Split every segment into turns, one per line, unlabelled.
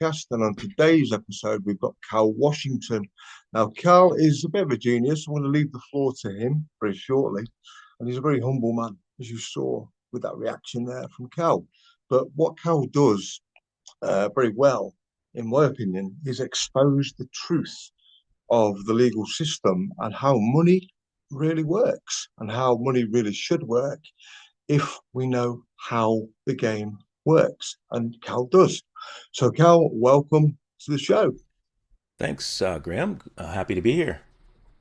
podcast. And on today's episode, we've got Cal Washington. Now, Cal is a bit of a genius. I'm going to leave the floor to him very shortly. And he's a very humble man, as you saw with that reaction there from Cal. But what Cal does very well, in my opinion, is expose the truth of the legal system and how money really works and how money really should work if we know how the game works. And Cal does. So, Cal, welcome to the show.
Thanks, Graham. Happy to be here.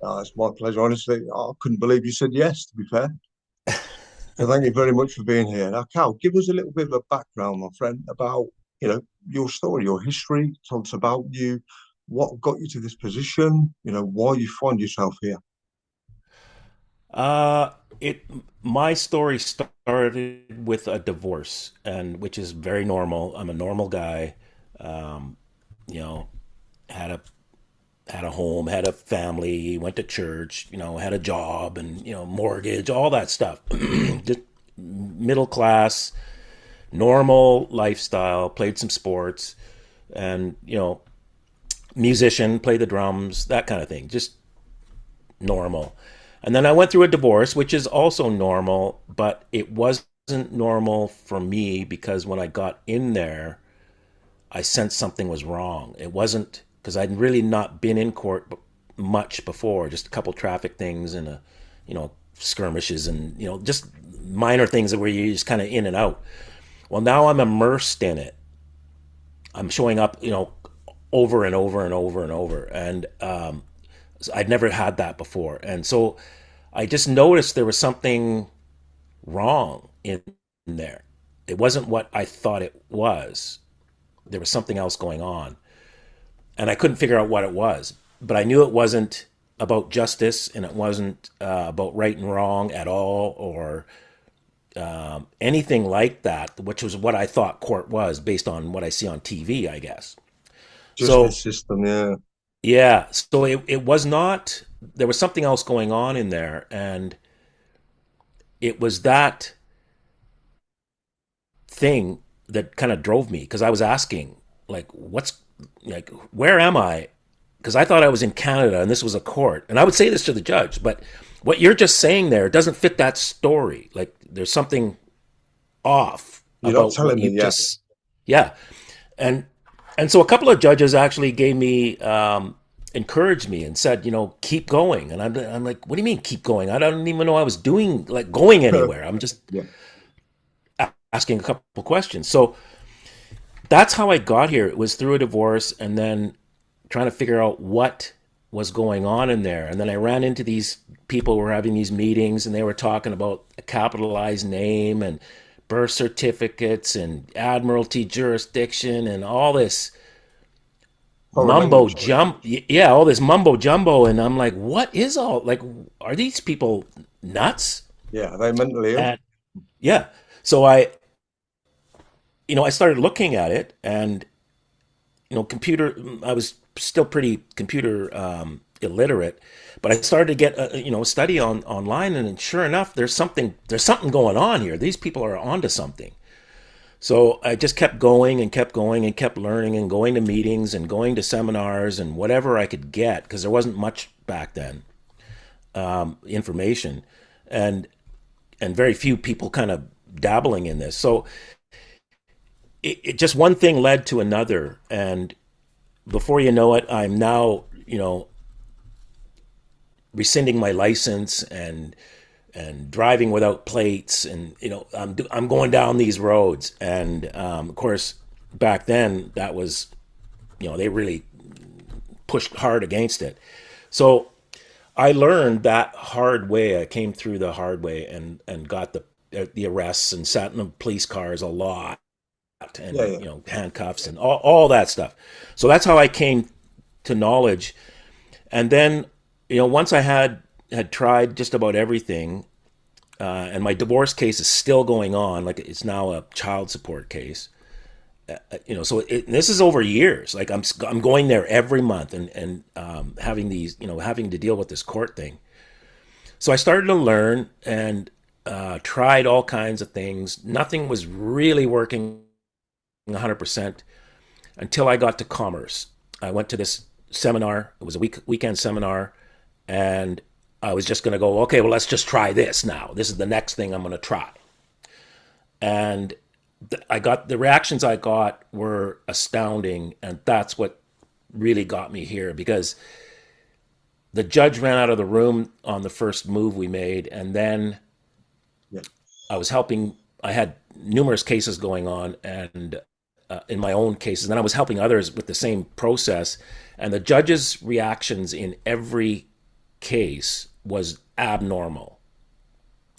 It's my pleasure. Honestly, I couldn't believe you said yes, to be fair. So, thank you very much for being here. Now, Cal, give us a little bit of a background, my friend, about your story, your history. Tell us about you, what got you to this position, why you find yourself here.
Uh, it my story started with a divorce, and which is very normal. I'm a normal guy. Um, you know, had a had a home, had a family, went to church. Had a job, and mortgage, all that stuff. Just middle class, normal lifestyle. Played some sports, and musician, play the drums, that kind of thing. Just normal. And then I went through a divorce, which is also normal, but it wasn't normal for me because when I got in there, I sensed something was wrong. It wasn't because I'd really not been in court much before, just a couple traffic things and skirmishes and just minor things where you're just kind of in and out. Well, now I'm immersed in it. I'm showing up, over and over and over and over, and so I'd never had that before, and so I just noticed there was something wrong in there. It wasn't what I thought it was. There was something else going on, and I couldn't figure out what it was. But I knew it wasn't about justice, and it wasn't about right and wrong at all, or anything like that, which was what I thought court was based on what I see on TV, I guess.
Justice
So
system, yeah.
yeah, so it was not, there was something else going on in there, and it was that thing that kind of drove me because I was asking, like, where am I? Because I thought I was in Canada and this was a court. And I would say this to the judge, but what you're just saying there doesn't fit that story. Like, there's something off
You're not
about what
telling me,
you
yeah.
just, yeah. And and so a couple of judges actually gave me encouraged me and said, keep going. And I'm like, what do you mean keep going? I don't even know I was doing like going anywhere. I'm just
Yeah.
asking a couple questions. So that's how I got here. It was through a divorce and then trying to figure out what was going on in there. And then I ran into these people who were having these meetings and they were talking about a capitalized name and birth certificates and admiralty jurisdiction and all this
Foreign
mumbo
language.
jump, yeah, all this mumbo jumbo. And I'm like, what is all, like, are these people nuts?
Yeah, are they mentally ill?
And yeah, so I started looking at it, and computer, I was still pretty computer illiterate, but I started to get a study on online, and sure enough, there's something going on here. These people are onto something. So I just kept going and kept going and kept learning and going to meetings and going to seminars and whatever I could get because there wasn't much back then, information, and very few people kind of dabbling in this. So it just one thing led to another, and before you know it, I'm now rescinding my license and driving without plates, and I'm going down these roads, and of course back then that was they really pushed hard against it. So I learned that hard way. I came through the hard way and got the arrests and sat in the police cars a lot
Yeah,
and
yeah.
handcuffs and all that stuff. So that's how I came to knowledge. And then once I had tried just about everything, and my divorce case is still going on. Like, it's now a child support case. So this is over years. Like, I'm going there every month and having these having to deal with this court thing. So I started to learn and tried all kinds of things. Nothing was really working 100%. until I got to commerce. I went to this seminar. It was a weekend seminar, and I was just going to go, okay, well, let's just try this now. This is the next thing I'm going to try. And I got the reactions I got were astounding, and that's what really got me here, because the judge ran out of the room on the first move we made, and then
Yeah.
I was helping. I had numerous cases going on, and in my own cases, and then I was helping others with the same process. And the judge's reactions in every case was abnormal.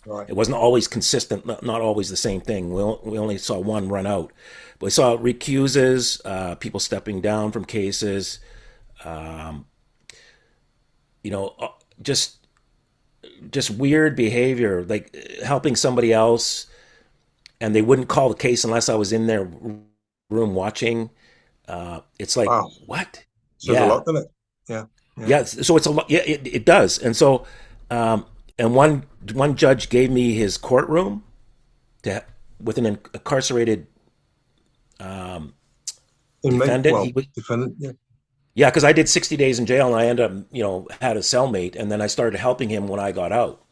Right.
It wasn't always consistent, not always the same thing. We only saw one run out. But we saw recuses, people stepping down from cases, um, you know, just weird behavior, like helping somebody else, and they wouldn't call the case unless I was in their room watching. It's like,
Wow.
what?
Says a
Yeah,
lot, doesn't it? Yeah. Yeah.
yeah. So it's a lot. Yeah, it does. And so, um, and one judge gave me his courtroom to with an incarcerated
Inmate,
defendant. He
well,
was
defendant, yeah.
Yeah, because I did 60 days in jail, and I ended up, had a cellmate, and then I started helping him when I got out.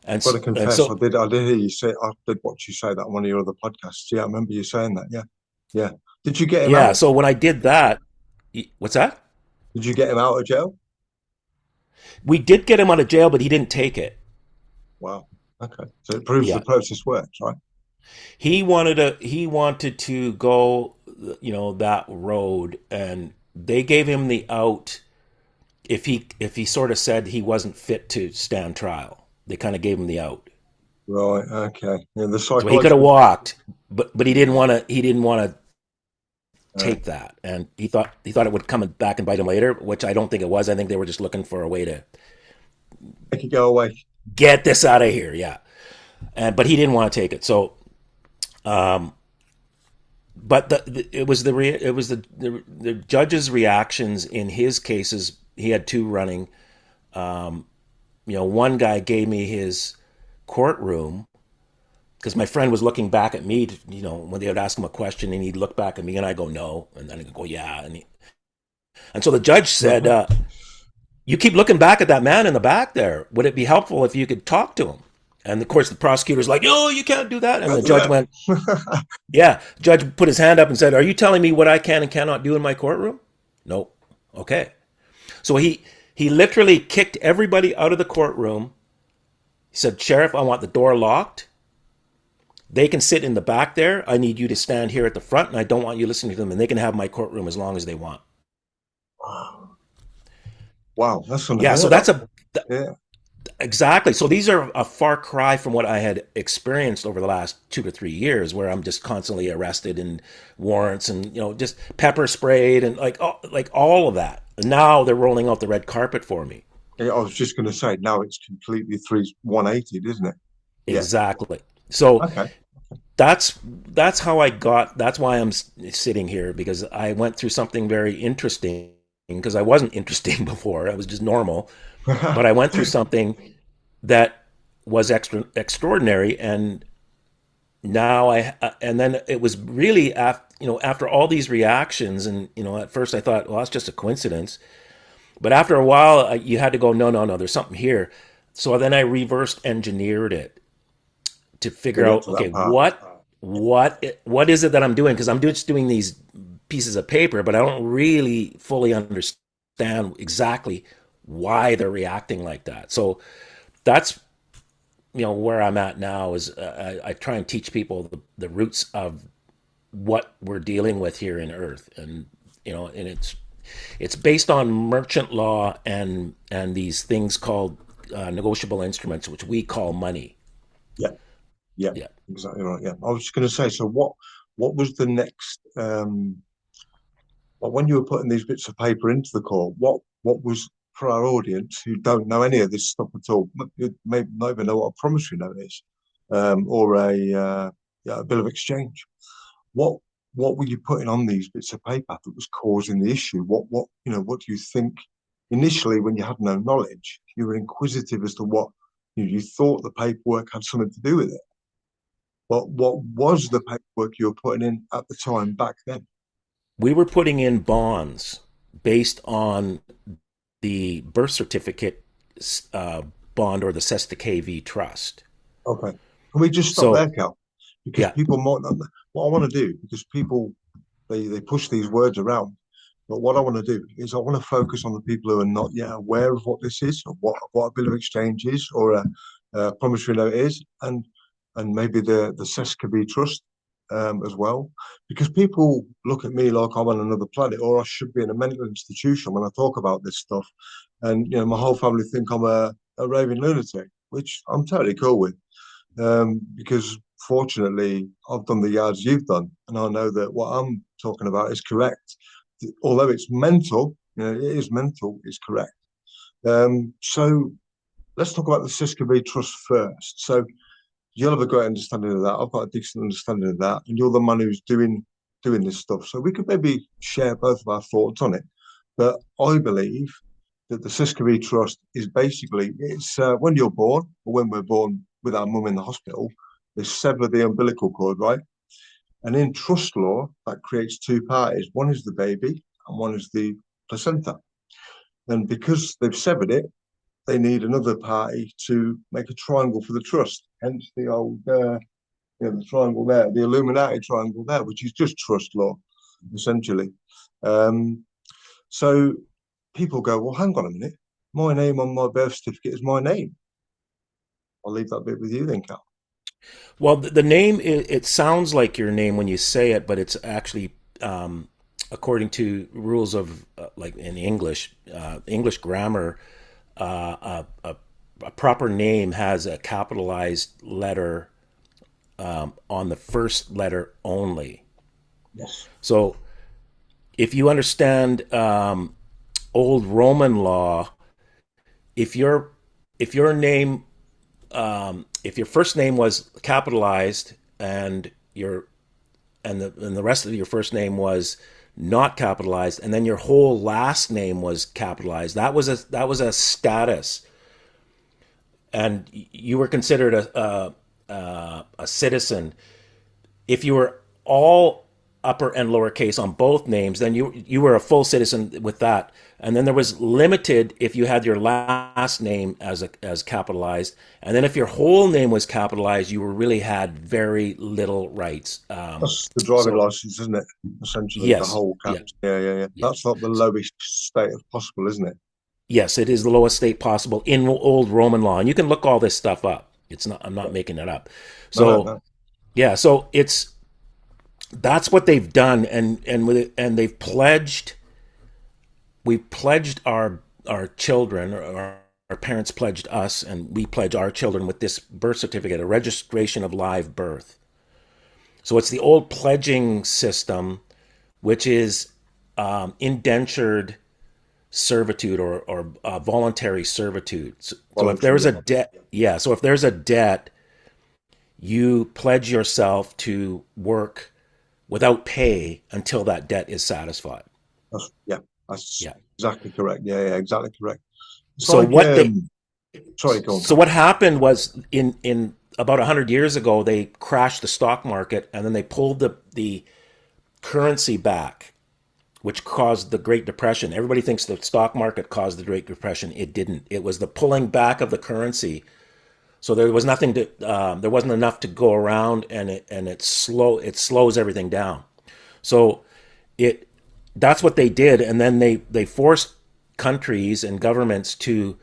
And
Got to
and
confess,
so
I did hear you say, I did watch you say that on one of your other podcasts. Yeah, I remember you saying that. Yeah. Yeah. Did you get him
yeah,
out?
so when I did that, what's that?
Did you get him out of jail?
We did get him out of jail, but he didn't take it.
Wow. Okay. So it proves the
Yeah,
process works, right?
he wanted to go, that road, and they gave him the out if he sort of said he wasn't fit to stand trial. They kind of gave him the out,
Right. Okay. Yeah, the
so he could have
psychological.
walked, but he didn't want to
Uh,
take that, and he thought it would come back and bite him later, which I don't think it was. I think they were just looking for a way to
Make it go away.
get this out of here. Yeah, and but he didn't want to take it. So, but it was the judge's reactions in his cases. He had two running. One guy gave me his courtroom because my friend was looking back at me. When they would ask him a question, and he'd look back at me, and I go no, and then he'd go yeah, and so the judge said, "You keep looking back at that man in the back there. Would it be helpful if you could talk to him?" And of course, the prosecutor's like, "Oh, you can't do that." And the
Can't do
judge went,
that.
"Yeah." Judge put his hand up and said, "Are you telling me what I can and cannot do in my courtroom?" Nope. Okay. So he literally kicked everybody out of the courtroom. He said, "Sheriff, I want the door locked. They can sit in the back there. I need you to stand here at the front, and I don't want you listening to them. And they can have my courtroom as long as they want."
Wow, that's
Yeah. So
unheard
that's
of.
a
Yeah.
Exactly. So these are a far cry from what I had experienced over the last 2 to 3 years, where I'm just constantly arrested and warrants and just pepper sprayed and like all of that. And now they're rolling out the red carpet for me.
Yeah, I was just going to say, now it's completely 180, isn't it? Yeah.
Exactly. So
Okay.
that's how I got. That's why I'm sitting here, because I went through something very interesting. Because I wasn't interesting before, I was just normal. But I went through something that was extraordinary, and now and then it was really after all these reactions, and at first I thought, well, that's just a coincidence, but after a while you had to go, no, no, no, there's something here. So then I reversed engineered it to
To
figure
get
out,
to
okay,
that part.
what is it that I'm doing, because I'm just doing these pieces of paper, but I don't really fully understand exactly why they're reacting like that. So that's where I'm at now is I try and teach people the roots of what we're dealing with here in Earth, and and it's based on merchant law and these things called negotiable instruments, which we call money.
Yeah. Yeah.
Yeah.
Exactly right. Yeah. I was just going to say, so what was the next well, when you were putting these bits of paper into the court, what was, for our audience who don't know any of this stuff at all, maybe not even know what a promissory note is, or yeah, a bill of exchange. What what were you putting on these bits of paper that was causing the issue? What do you think initially, when you had no knowledge, you were inquisitive as to what you thought the paperwork had something to do with it? What was the paperwork you were putting in at the time back then?
we were putting in bonds based on the birth certificate uh, bond or the Cesta KV trust.
Okay. Can we just stop
So
there, Cal? Because
yeah,
people might not. What I want to do, because people they push these words around. But what I want to do is I want to focus on the people who are not yet aware of what this is, or what a bill of exchange is, or a promissory note is, and maybe the Sescabee Trust as well. Because people look at me like I'm on another planet, or I should be in a mental institution when I talk about this stuff. And my whole family think I'm a raving lunatic, which I'm totally cool with. Because fortunately, I've done the yards you've done, and I know that what I'm talking about is correct. Although it's mental, it is mental, it's correct. So let's talk about the Siskerbee Trust first. So you'll have a great understanding of that. I've got a decent understanding of that, and you're the man who's doing this stuff. So we could maybe share both of our thoughts on it. But I believe that the Siskerbee Trust is basically it's when you're born or when we're born with our mum in the hospital, they sever the umbilical cord, right? And in trust law, that creates two parties. One is the baby and one is the placenta. And because they've severed it, they need another party to make a triangle for the trust. Hence the old, the triangle there, the Illuminati triangle there, which is just trust law, essentially. Um, so people go, well, hang on a minute. My name on my birth certificate is my name. I'll leave that bit with you then, Cal.
well, the name it sounds like your name when you say it, but it's actually according to rules of like in English grammar, a proper name has a capitalized letter on the first letter only.
Yes.
So if you understand old Roman law, if your if your name if your first name was capitalized and the rest of your first name was not capitalized, and then your whole last name was capitalized, that was a status, and you were considered a citizen. If you were all upper and lowercase on both names, then you were a full citizen with that. And then there was limited if you had your last name as capitalized, and then if your whole name was capitalized, you really had very little rights.
That's the driving
So
license, isn't it? Essentially, the
yes,
whole
yeah,
caps. Yeah, yeah, yeah.
yeah,
That's like the lowest state of possible, isn't it?
yes, it is the lowest state possible in old Roman law, and you can look all this stuff up. It's not. I'm not making it up.
No, no,
So
no.
yeah, so that's what they've done, and they've pledged. We pledged our children, or our parents pledged us, and we pledge our children with this birth certificate, a registration of live birth. So it's the old pledging system, which is indentured servitude or voluntary servitude. So if
Voluntary.
there's a
Yeah.
debt, yeah. So if there's a debt, you pledge yourself to work without pay until that debt is satisfied.
Yeah, that's
Yeah.
exactly correct. Yeah, yeah, exactly correct. It's
So
like,
what they
sorry, go on,
so
Cal.
what happened was in about 100 years ago they crashed the stock market, and then they pulled the currency back, which caused the Great Depression. Everybody thinks the stock market caused the Great Depression. It didn't. It was the pulling back of the currency. So there was nothing to, there wasn't enough to go around, and it slows everything down. So it that's what they did, and then they forced countries and governments to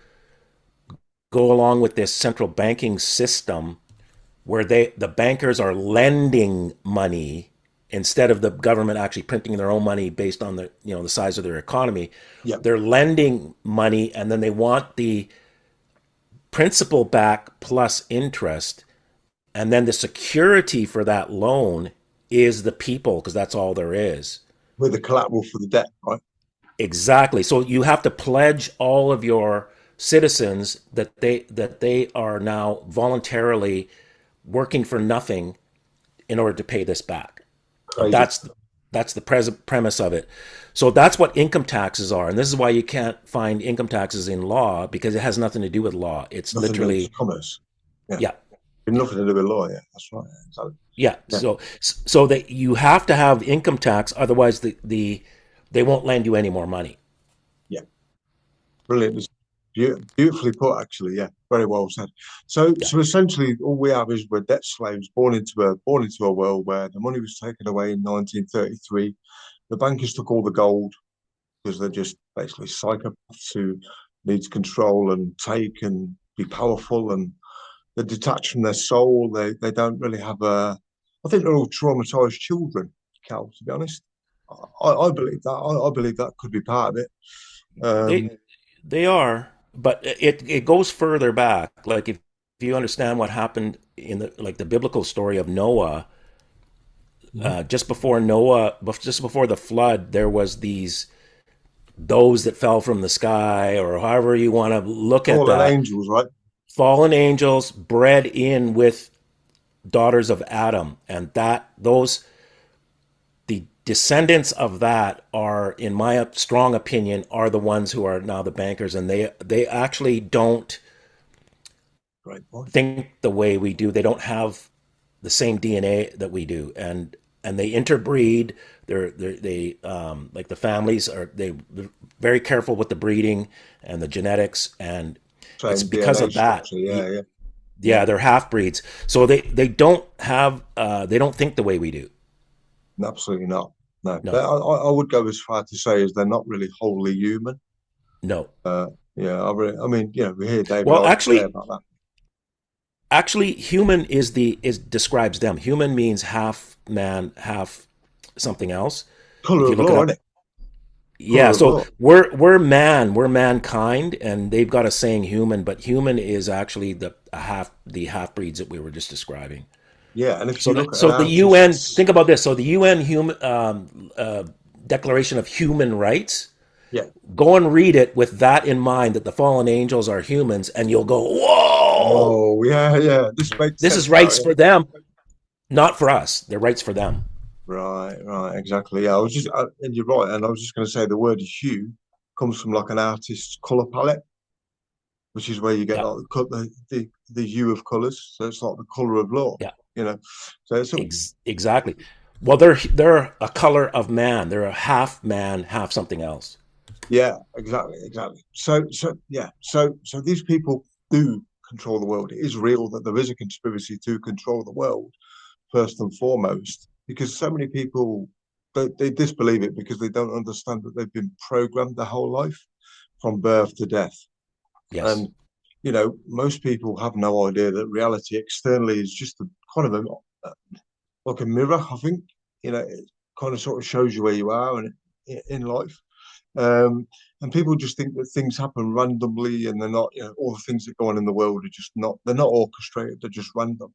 go along with this central banking system where the bankers are lending money instead of the government actually printing their own money based on the size of their economy.
Yeah,
They're lending money, and then they want the principal back plus interest, and then the security for that loan is the people, because that's all there is.
with the collateral for the debt, right?
Exactly. So you have to pledge all of your citizens that they are now voluntarily working for nothing in order to pay this back. And
Crazy.
that's the premise of it. So that's what income taxes are, and this is why you can't find income taxes in law, because it has nothing to do with law. It's
Nothing to do with
literally
commerce. Yeah,
yeah,
nothing
yeah,
to do with law. Yeah, that's right. Yeah, exactly.
Yeah.
Yeah,
So that you have to have income tax, otherwise they won't lend you any more money.
yeah, brilliant. It's beautifully put, actually. Yeah, very well said. So,
Yeah.
so essentially, all we have is we're debt slaves born into a world where the money was taken away in 1933. The bankers took all the gold because they're just basically psychopaths who need to control and take and be powerful, and they're detached from their soul. They don't really have a. I think they're all traumatized children, Cal. To be honest, I believe that. I believe that could be part of it.
They
Um,
they are, but it goes further back. Like if you understand what happened in the biblical story of Noah,
mhm.
just before the flood, there was those that fell from the sky, or however you want to look at
Fallen
that,
angels, right?
fallen angels bred in with daughters of Adam, and that those the descendants of that are, in my strong opinion, are the ones who are now the bankers, and they actually don't
Great point.
think the way we do. They don't have the same DNA that we do, and they interbreed. They like the families they're very careful with the breeding and the genetics, and it's
Same
because
DNA
of that.
structure. Yeah, yeah, yeah.
Yeah, they're half breeds, so they don't think the way we do.
Absolutely not. No,
No,
I would go as far to say as they're not really wholly human.
no.
Uh, yeah, I mean, we hear David
Well,
Icke say about that.
actually, human is describes them. Human means half man, half something else. If
Color
you
of
look it
law,
up,
isn't it?
yeah.
Color of
So
law.
we're mankind, and they've got a saying human, but human is actually the half breeds that we were just describing.
Yeah, and if
So
you look at an
the UN,
artist's,
think about this. So the UN human Declaration of Human Rights.
yeah,
Go and read it with that in mind, that the fallen angels are humans, and you'll go, whoa!
oh yeah, yeah, this makes
This is
sense now.
rights
Yeah.
for them, not for us. They're rights for them.
Right, right, exactly. Yeah, and you're right. And I was just going to say the word hue comes from like an artist's color palette, which is where you get
Yeah,
like the hue of colors. So it's like the color of law,
yeah,
you know. So it's a,
exactly. Well, they're a color of man. They're a half man, half something else.
yeah, exactly, exactly. So these people do control the world. It is real that there is a conspiracy to control the world first and foremost, because so many people they disbelieve it because they don't understand that they've been programmed their whole life from birth to death.
Yes.
And most people have no idea that reality externally is just a kind of like a mirror. I think it kind of sort of shows you where you are and in life. Um, and people just think that things happen randomly, and they're not. All the things that go on in the world are just not. They're not orchestrated. They're just random.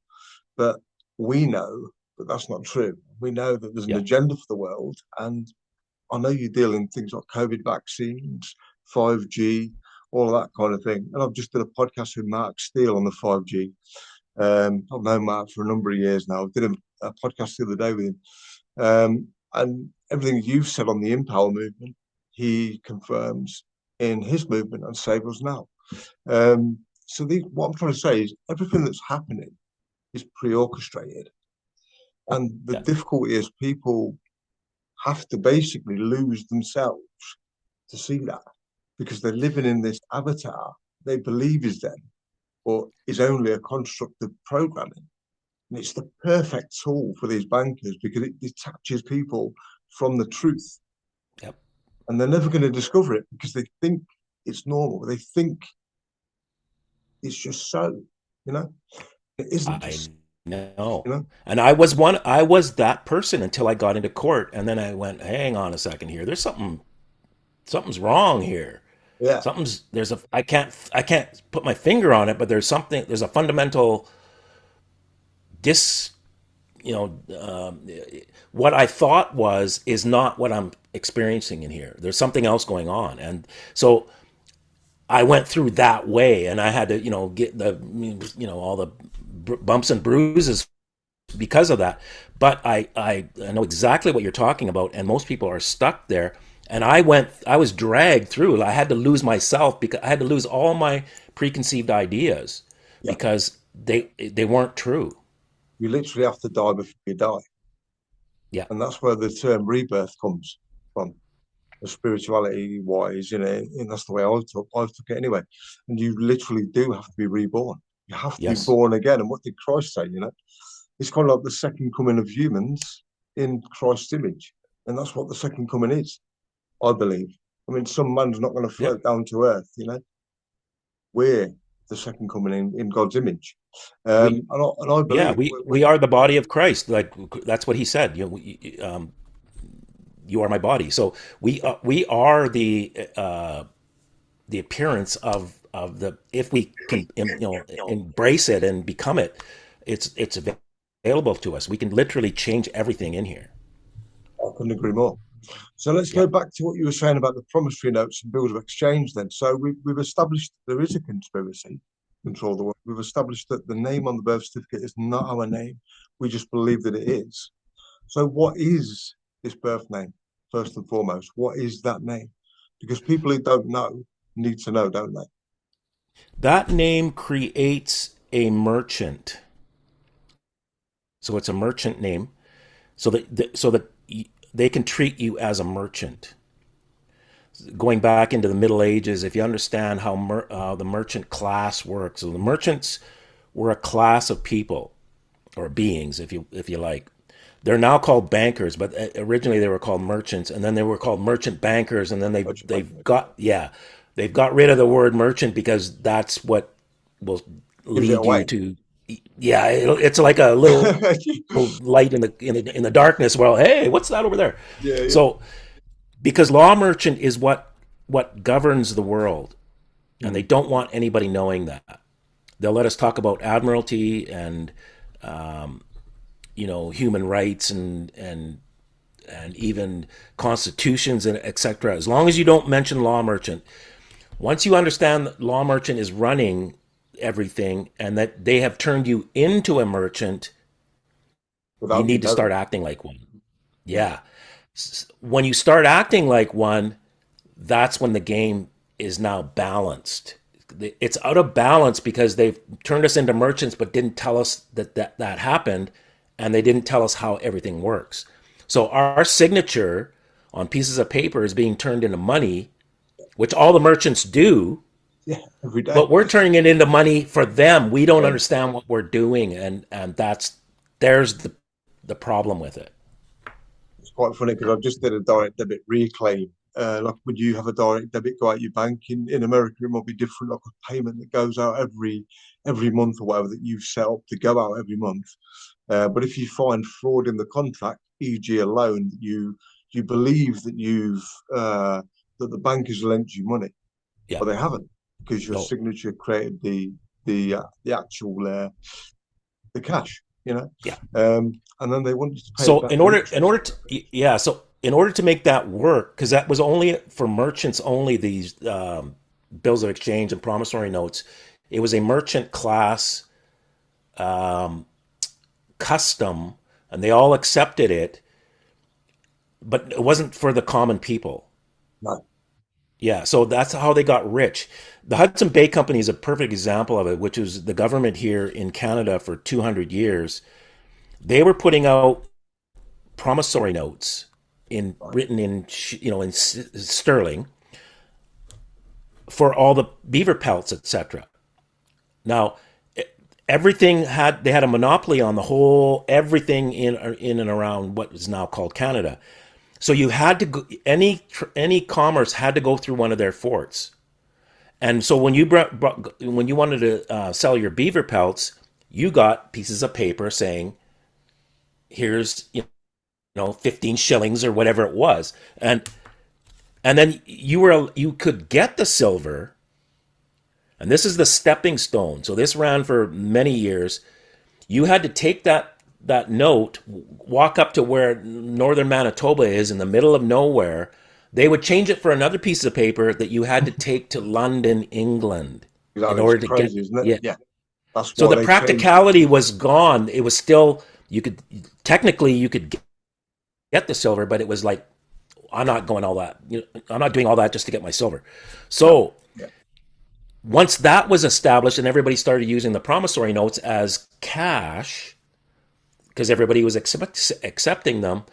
But we know that that's not true. We know that there's an
Yeah.
agenda for the world, and I know you deal in things like COVID vaccines, 5G, all of that kind of thing. And I've just did a podcast with Mark Steele on the 5G. I've known Mark for a number of years now. I did a podcast the other day with him. And everything you've said on the Empower movement, he confirms in his movement on Save Us Now. What I'm trying to say is everything that's happening is pre-orchestrated. And the
Yeah.
difficulty is people have to basically lose themselves to see that because they're living in this avatar they believe is them, but is only a construct of programming. And it's the perfect tool for these bankers because it detaches people from the truth.
Yep.
And they're never going to discover it because they think it's normal. They think it's just so, you know, it isn't
I
just,
know.
you know,
And I was that person until I got into court, and then I went, hang on a second here. There's something's wrong here.
yeah,
Something's there's a I can't put my finger on it, but there's a fundamental dis you know what I thought was is not what I'm experiencing in here. There's something else going on, and so I went through that way, and I had to get the all the bumps and bruises because of that. But I know exactly what you're talking about, and most people are stuck there. And I was dragged through. I had to lose myself because I had to lose all my preconceived ideas
yeah,
because they weren't true.
You literally have to die before you die.
Yeah.
And that's where the term rebirth comes from, spirituality wise, and that's the way I took it anyway. And you literally do have to be reborn. You have to be
Yes.
born again. And what did Christ say? It's kind of like the second coming of humans in Christ's image. And that's what the second coming is, I believe. I mean, some man's not going to
Yeah.
float down to earth. We're the second coming in God's image.
We
And I
yeah,
believe
we are the body of Christ. Like that's what he said. You are my body. So we are the appearance of the if we can embrace it and become it, it's available to us. We can literally change everything in here.
I couldn't agree more. So let's
Yeah.
go back to what you were saying about the promissory notes and bills of exchange then. So we've established there is a conspiracy to control the world. We've established that the name on the birth certificate is not our name. We just believe that it is. So what is this birth name, first and foremost? What is that name? Because people who don't know need to know, don't they?
That name creates a merchant. So it's a merchant name so that they can treat you as a merchant. Going back into the Middle Ages, if you understand how the merchant class works, so the merchants were a class of people or beings, if you like. They're now called bankers, but originally they were called merchants, and then they were called merchant bankers, and then they've got rid of the word merchant because that's what will
Gives it
lead you
away.
to yeah. It's like a little light in the darkness. Well, hey, what's that over there?
Yeah, yeah.
So because law merchant is what governs the world, and they
Mm.
don't want anybody knowing that. They'll let us talk about admiralty and human rights and even constitutions and etc. As long as you don't mention law merchant, once you understand that law merchant is running everything and that they have turned you into a merchant, you
Without you
need to start
knowing.
acting like one.
Mm.
Yeah. When you start acting like one, that's when the game is now balanced. It's out of balance because they've turned us into merchants but didn't tell us that happened, and they didn't tell us how everything works. So our signature on pieces of paper is being turned into money, which all the merchants do,
Yeah, every day.
but we're turning it into money for them. We don't
Um,
understand what we're doing, and there's the problem with it.
it's quite funny because I just did a direct debit reclaim. Like, would you have a direct debit go out your bank? In America, it might be different, like a payment that goes out every month or whatever that you've set up to go out every month. But if you find fraud in the contract, e.g., a loan that you believe that the bank has lent you money,
Yeah.
but they haven't because your
No.
signature created the actual the cash,
Yeah.
and then they wanted to pay it
So
back
in
with
order in
interest.
order to yeah, so in order to make that work, because that was only for merchants only, these bills of exchange and promissory notes, it was a merchant class custom, and they all accepted it, but it wasn't for the common people.
No,
Yeah, so that's how they got rich. The Hudson Bay Company is a perfect example of it, which was the government here in Canada for 200 years. They were putting out promissory notes in
right.
written in sterling for all the beaver pelts, etc. Now, they had a monopoly on the whole everything in and around what is now called Canada. So you had to go, any commerce had to go through one of their forts. And so when you wanted to sell your beaver pelts, you got pieces of paper saying, "Here's 15 shillings or whatever it was," and then you could get the silver, and this is the stepping stone. So this ran for many years. You had to take that note, walk up to where northern Manitoba is in the middle of nowhere. They would change it for another piece of paper that you had to take to London, England, in
Exactly. It's
order to get
crazy, isn't it?
yeah.
Yeah, that's
So
why
the
they changed it.
practicality was gone. It was still you could technically you could get the silver, but it was like I'm not going all that. I'm not doing all that just to get my silver.
No,
So
yeah,
once that was established and everybody started using the promissory notes as cash, because everybody was accepting them.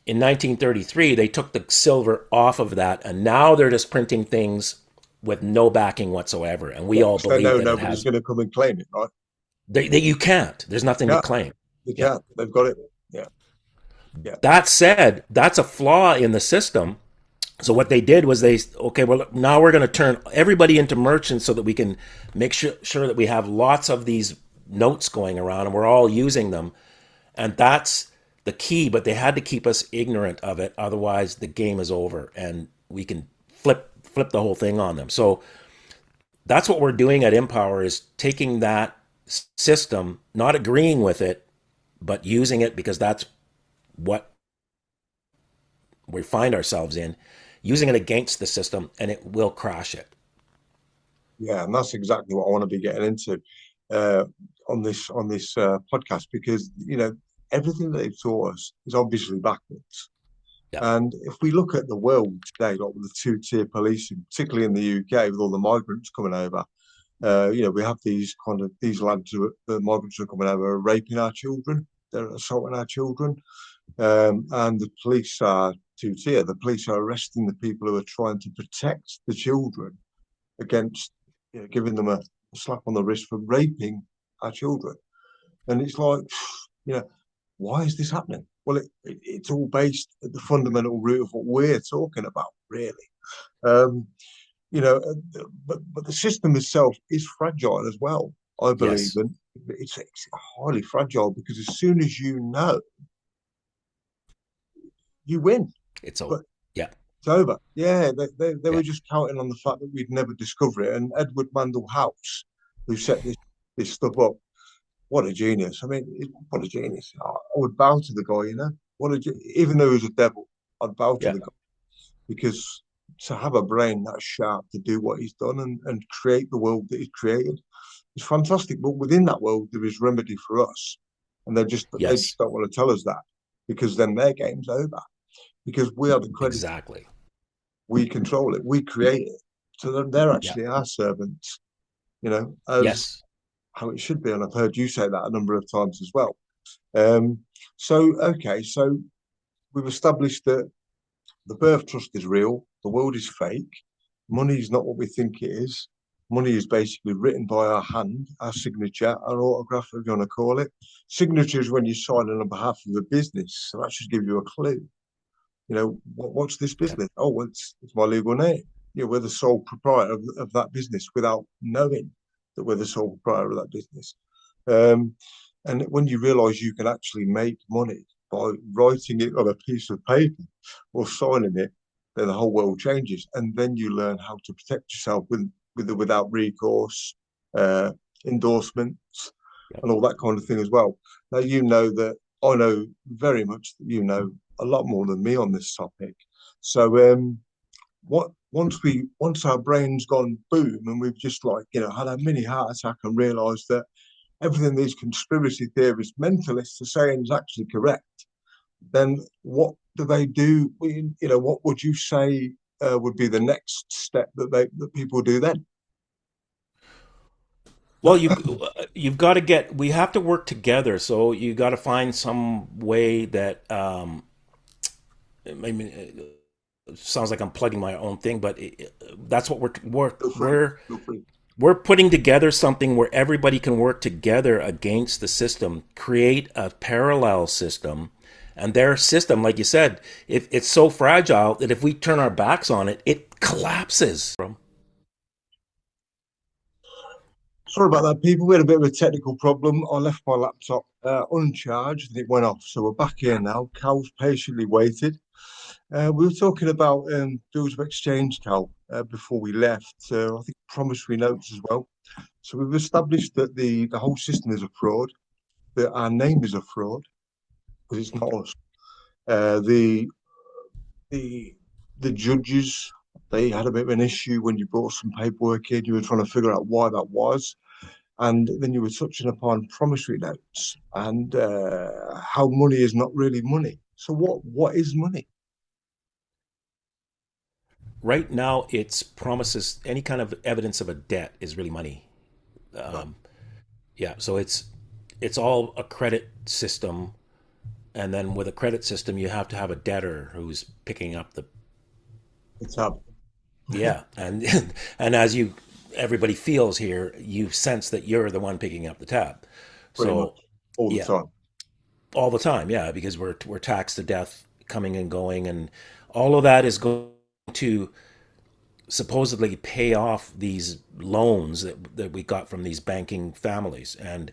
In 1933, they took the silver off of that, and now they're just printing things with no backing whatsoever. And we
Yeah,
all
because they
believe
know
that it
nobody's
has.
going to come and claim it, right?
You can't. There's nothing to
Yeah,
claim.
they
Yeah.
can't. They've got it. Yeah, yeah,
That said, that's a flaw in the system. So what they did was okay, well, now we're going to turn everybody into merchants so that we can make sure that we have lots of these notes going around and we're all using them. And that's the key, but they had to keep us ignorant of it. Otherwise the game is over and we can flip the whole thing on them. So that's what we're doing at Empower, is taking that system, not agreeing with it, but using it because that's what we find ourselves in, using it against the system, and it will crash it.
yeah. And that's exactly what I want to be getting into uh, on this podcast, because everything that they've taught us is obviously backwards.
Yeah.
And if we look at the world today, like with the two-tier policing, particularly in the UK, with all the migrants coming over, we have these lads the migrants are coming over, are raping our children, they're assaulting our children, and the police are two-tier. The police are arresting the people who are trying to protect the children against, giving them a slap on the wrist for raping our children. And it's like, you know, why is this happening? Well, it's all based at the fundamental root of what we're talking about, really. Um, but the system itself is fragile as well, I believe,
Yes.
and it's highly fragile, because as soon as you know, you win,
It's over.
but
Yeah.
it's over. Yeah, they
Yeah.
were just counting on the fact that we'd never discover it. And Edward Mandell House, who set this stuff up, what a genius! I mean, what a genius! I would bow to the guy, even though he was a devil, I'd bow to
Yeah.
the guy, because to have a brain that sharp to do what he's done and create the world that he's created is fantastic. But within that world, there is remedy for us, and they just
Yes.
don't want to tell us that, because then their game's over. Because we are the creditor,
Exactly.
we control it, we create it. So they're
Yeah.
actually our servants, as
Yes.
how it should be. And I've heard you say that a number of times as well. Um, so we've established that the birth trust is real, the world is fake, money is not what we think it is. Money is basically written by our hand, our signature, our autograph, if you want to call it. Signature is when you're signing on behalf of a business. So that should give you a clue. What's this
Yeah.
business? Oh, well, it's my legal name. We're the sole proprietor of that business without knowing that we're the sole proprietor of that business. Um, and when you realize you can actually make money by writing it on a piece of paper or signing it, then the whole world changes. And then you learn how to protect yourself without recourse, uh, endorsements,
Yeah.
and all that kind of thing as well. Now, that I know very much that you know a lot more than me on this topic. So, once our brain's gone boom, and we've just had a mini heart attack and realised that everything these conspiracy theorists, mentalists are saying is actually correct, then what do they do? What would you say would be the next step that people do then?
Well, you've got to get. We have to work together. So you got to find some way that. I mean, it sounds like I'm plugging my own thing, but that's what
Feel free.
we're
Feel free.
we're putting together something where everybody can work together against the system, create a parallel system. And their system, like you said, it's so fragile that if we turn our backs on it, it collapses.
Sorry about that, people. We had a bit of a technical problem. I left my laptop uncharged and it went off. So we're back here now. Cal's patiently waited. We were talking about bills of exchange, Cal, before we left. I think promissory notes as well. So we've established that the whole system is a fraud, that our name is a fraud because it's not us. The the the judges, they had a bit of an issue when you brought some paperwork in. You were trying to figure out why that was, and then you were touching upon promissory notes and how money is not really money. So what is money?
Right now, it's promises. Any kind of evidence of a debt is really money.
Right.
Yeah, so it's all a credit system, and then with a credit system, you have to have a debtor who's picking up the
It's up
yeah, and and as you everybody feels here, you sense that you're the one picking up the tab.
pretty
So
much all the
yeah,
time.
all the time, yeah, because we're taxed to death, coming and going, and all of that is going to supposedly pay off these loans that we got from these banking families. And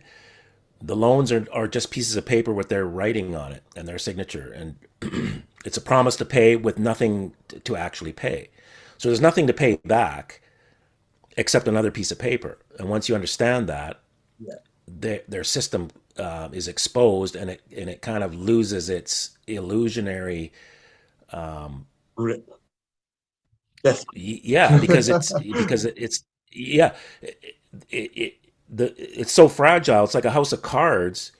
the loans are just pieces of paper with their writing on it and their signature. And it's a promise to pay with nothing to actually pay. So there's nothing to pay back except another piece of paper. And once you understand that,
Yeah.
their system is exposed, and it kind of loses its illusionary
Grip. Death.
yeah, because it's yeah, it, it's so fragile. It's like a house of cards,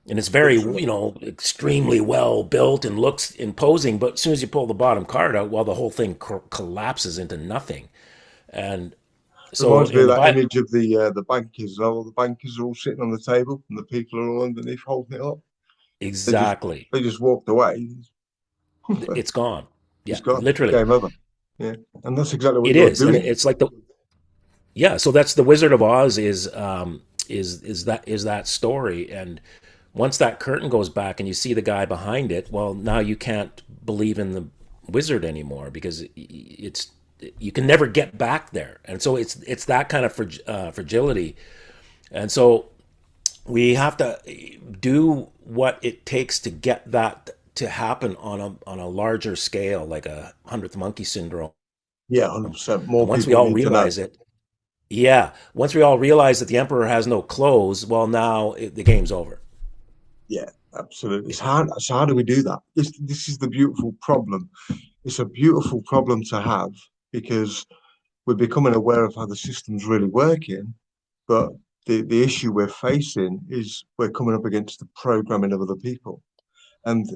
and it's very,
Literally.
extremely well built and looks imposing. But as soon as you pull the bottom card out, well, the whole thing collapses into nothing. And so
Reminds me
in
of
the
that
Bible,
image of the bankers. All the bankers are all sitting on the table, and the people are all underneath holding it up. They just
exactly,
they just walked away.
it's gone.
It's
Yeah,
gone.
literally,
Game over. Yeah, and that's exactly what
it
you're
is, and
doing.
it's like the yeah. So that's the Wizard of Oz is that story. And once that curtain goes back and you see the guy behind it, well, now you can't believe in the wizard anymore, because it's you can never get back there. And so it's that kind of fragility. And so we have to do what it takes to get that to happen on a larger scale, like a hundredth monkey syndrome.
Yeah, 100%. More
And once we
people
all
need to know.
realize it, yeah, once we all realize that the emperor has no clothes, well, now the game's over.
Yeah, absolutely. It's hard. So how do we do that? This is the beautiful problem. It's a beautiful problem to have because we're becoming aware of how the system's really working. But the issue we're facing is we're coming up against the programming of other people. And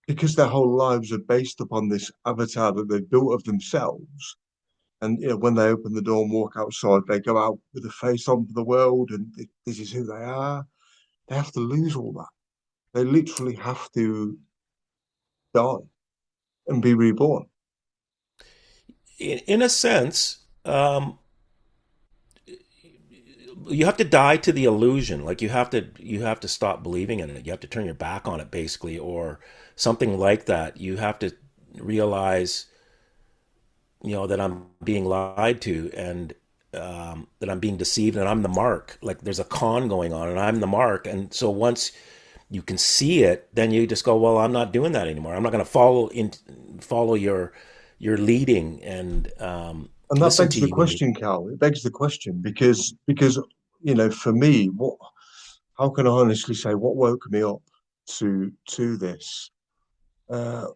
because their whole lives are based upon this avatar that they've built of themselves, and when they open the door and walk outside, they go out with a face on for the world, and this is who they are. They have to lose all that. They literally have to die and be reborn.
In a sense, you have to die to the illusion. Like you have to stop believing in it. You have to turn your back on it, basically, or something like that. You have to realize, that I'm being lied to, and that I'm being deceived, and I'm the mark. Like there's a con going on, and I'm the mark. And so once you can see it, then you just go, well, I'm not doing that anymore. I'm not going to follow your leading, and
And that
listen
begs
to
the
you when you.
question, Cal. It begs the question because for me, what how can I honestly say what woke me up to this? I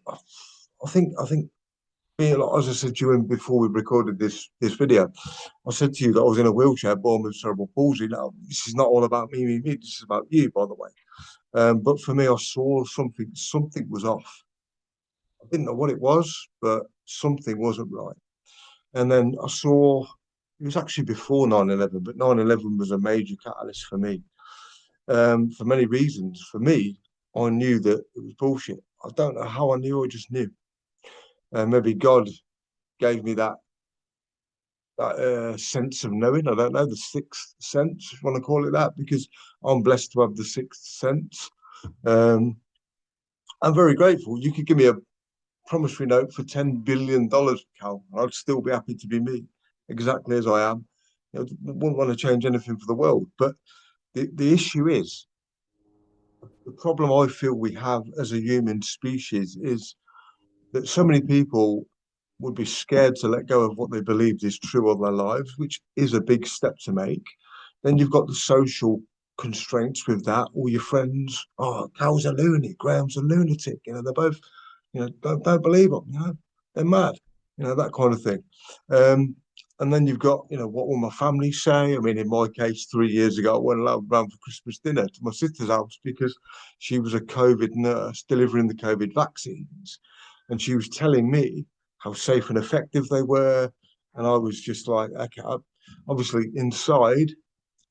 think being like, as I said to you before we recorded this video, I said to you that I was in a wheelchair born with cerebral palsy. Now this is not all about me. This is about you, by the way. But for me, I saw something was off. I didn't know what it was, but something wasn't right. And then I saw it was actually before 9/11, but 9/11 was a major catalyst for me for many reasons. For me, I knew that it was bullshit. I don't know how I knew, I just knew. Maybe God gave me that sense of knowing. I don't know, the sixth sense, if you want to call it that, because I'm blessed to have the sixth sense. Um, I'm very grateful. You could give me a promissory note for $10 billion, Cal, and I'd still be happy to be me, exactly as I am. Wouldn't want to change anything for the world. But the issue is the problem I feel we have as a human species is that so many people would be scared to let go of what they believed is true of their lives, which is a big step to make. Then you've got the social constraints with that. All your friends, oh, Cal's a lunatic, Graham's a lunatic. They're both, don't believe them. They're mad. That kind of thing. Um, and then you've got, what will my family say? I mean, in my case, 3 years ago, I went around for Christmas dinner to my sister's house because she was a COVID nurse delivering the COVID vaccines. And she was telling me how safe and effective they were. And I was just like, okay, obviously inside,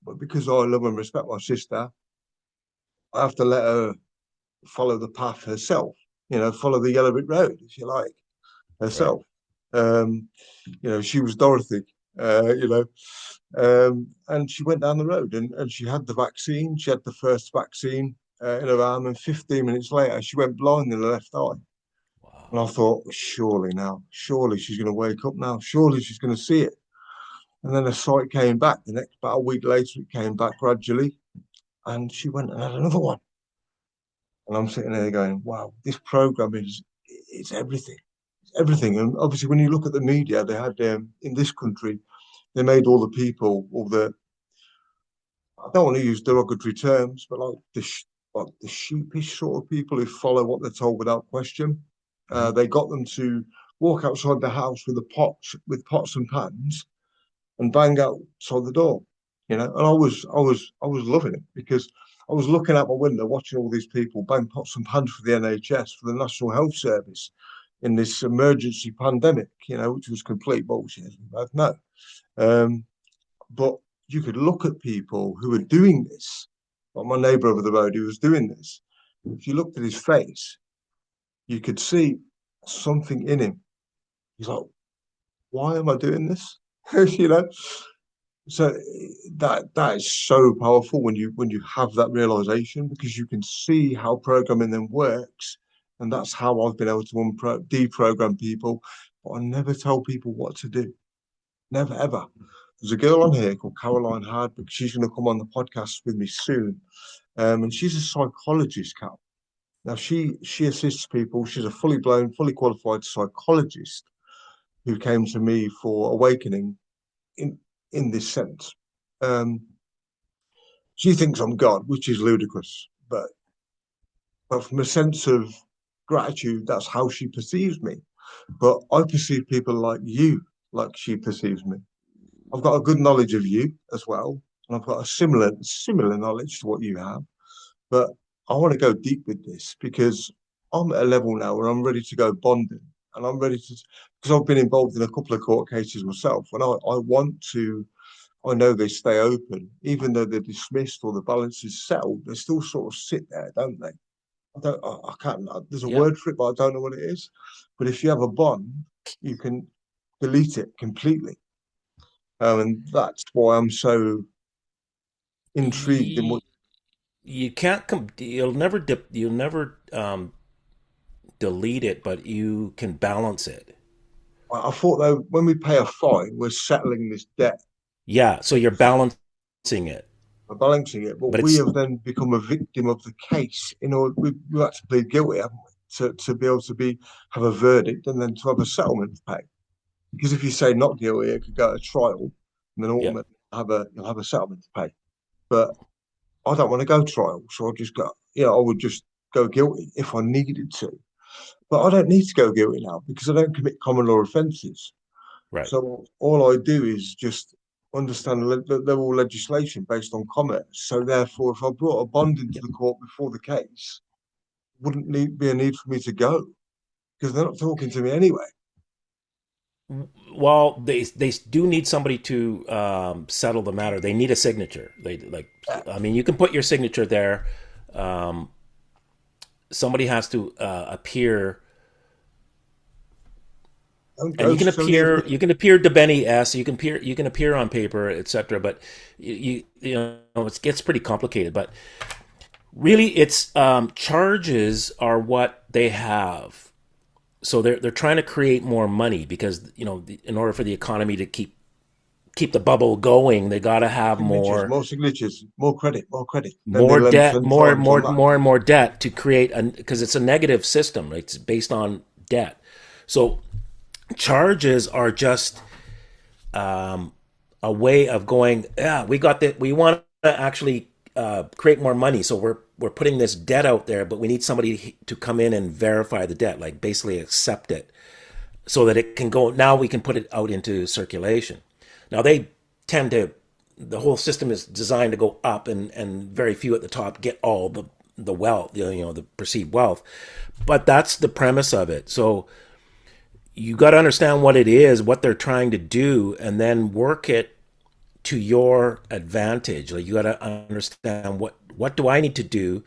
but because I love and respect my sister, I have to let her follow the path herself, follow the yellow brick road, if you like,
Right.
herself. Um, she was Dorothy, and she went down the road and she had the vaccine. She had the first vaccine in her arm, and 15 minutes later, she went blind in the left eye. And
Wow.
I thought, surely now, surely she's going to wake up now. Surely she's going to see it. And then the sight came back. The next, about a week later, it came back gradually. And she went and had another one. And I'm sitting there going, wow, this program is it's everything. It's everything. And obviously, when you look at the media, they had in this country, they made all the people, all the I don't want to use derogatory terms, but like the sheepish sort of people who follow what they're told without question.
Hmm.
They got them to walk outside the house with pots and pans and bang outside the door, And I was loving it because I was looking out my window, watching all these people bang pots and pans for the NHS, for the National Health Service, in this emergency pandemic, which was complete bullshit. No, um, but you could look at people who were doing this, like my neighbour over the road who was doing this. If you looked at his face, you could see something in him. He's like, why am I doing this? you know, so that is so powerful when you have that realization because you can see how programming then works, and that's how I've been able to deprogram people. But I never tell people what to do. Never ever. There's a girl on here called Caroline Hardwick. She's going to come on the podcast with me soon, and she's a psychologist, Cal. Now she assists people. She's a fully blown, fully qualified psychologist who came to me for awakening in in this sense. Um, she thinks I'm God, which is ludicrous, but from a sense of gratitude, that's how she perceives me. But I perceive people like you, like she perceives me. I've got a good knowledge of you as well, and I've got a similar knowledge to what you have. But I want to go deep with this because I'm at a level now where I'm ready to go bonding, and I'm ready to because I've been involved in a couple of court cases myself, and I want to. I know they stay open, even though they're dismissed or the balance is settled. They still sort of sit there, don't they? I can't. There's a
Yeah.
word for it, but I don't know what it is. But if you have a bond, you can delete it completely. And that's why I'm so intrigued in
You,
what
you can't you'll never delete it, but you can balance it.
I thought. Though, when we pay a fine, we're settling this debt,
Yeah, so you're balancing it,
we're balancing it, but
but
we
it's
have then become a victim of the case. We had to plead guilty, haven't we, to be able to have a verdict and then to have a settlement to pay. Because if you say not guilty, it could go to trial, and then
yeah.
ultimately you'll have a settlement to pay. But I don't want to go trial, so I just got, I would just go guilty if I needed to. But I don't need to go guilty now because I don't commit common law offences.
Right.
So all I do is just understand the level legislation based on commerce. So therefore, if I brought a bond into
Yeah.
the court before the case, wouldn't be a need for me to go because they're not talking to me anyway.
Well, they do need somebody to settle the matter. They need a signature. They like,
Yeah,
I mean, you can put your signature there. Um, Somebody has to appear,
don't
and
ghost so near the
you can appear to Benny S. You can appear on paper, etc. But you know it gets pretty complicated. But really, it's charges are what they have. So they're trying to create more money because in order for the economy to keep the bubble going, they got to have
more signatures, more credit. Then they
more
lend
debt,
10 times on that.
more and more debt to create because it's a negative system, right? It's based on debt. So charges are just a way of going. Yeah, we got that. We want to actually create more money, so we're putting this debt out there, but we need somebody to come in and verify the debt, like basically accept it, so that it can go. Now we can put it out into circulation. Now they tend to. The whole system is designed to go up, and very few at the top get all the wealth, the perceived wealth. But that's the premise of it. So you got to understand what it is, what they're trying to do, and then work it to your advantage. Like you got to understand what do I need to do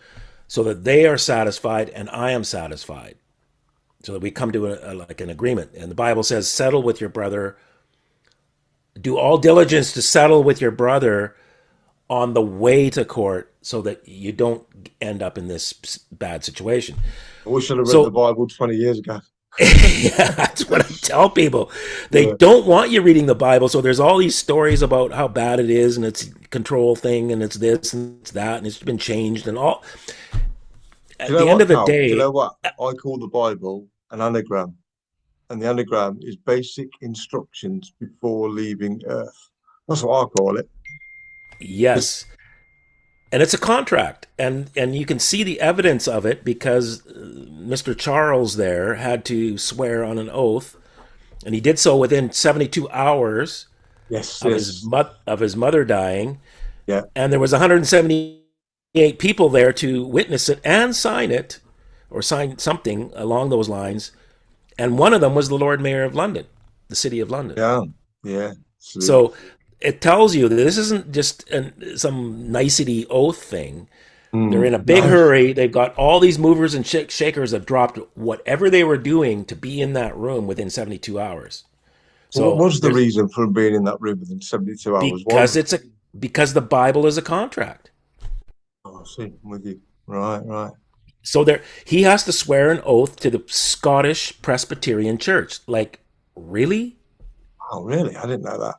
so that they are satisfied and I am satisfied, so that we come to like an agreement. And the Bible says, "Settle with your brother. Do all diligence to settle with your brother on the way to court, so that you don't end up in this bad situation."
I wish I'd have read the
So
Bible 20 years ago.
yeah, that's what I tell people. They
Yeah.
don't want you reading the Bible, so there's all these stories about how bad it is, and it's a control thing, and it's this and it's that, and it's been changed, and all.
Do
At
you know
the end
what,
of the
Cal? Do you
day,
know what? I call the Bible an anagram, and the anagram is basic instructions before leaving Earth. That's what I call it. Because
yes, and it's a contract, and you can see the evidence of it because Mr. Charles there had to swear on an oath, and he did so within 72 hours
yes,
of his
yes,
of his mother dying,
yeah,
and there was 178 people there to witness it and sign it, or sign something along those lines. And one of them was the Lord Mayor of London, the City of London.
yeah, yeah. Sweet.
So it tells you that this isn't just some nicety oath thing. They're in a big
No.
hurry. They've got all these movers and shakers that dropped whatever they were doing to be in that room within 72 hours.
What
So
was the
there's
reason for him being in that room within 72 hours? Why
because
was
it's a because the Bible is a contract.
Oh, I see. I'm with you. Right, right.
So there he has to swear an oath to the Scottish Presbyterian Church. Like, really?
Oh, really? I didn't know that.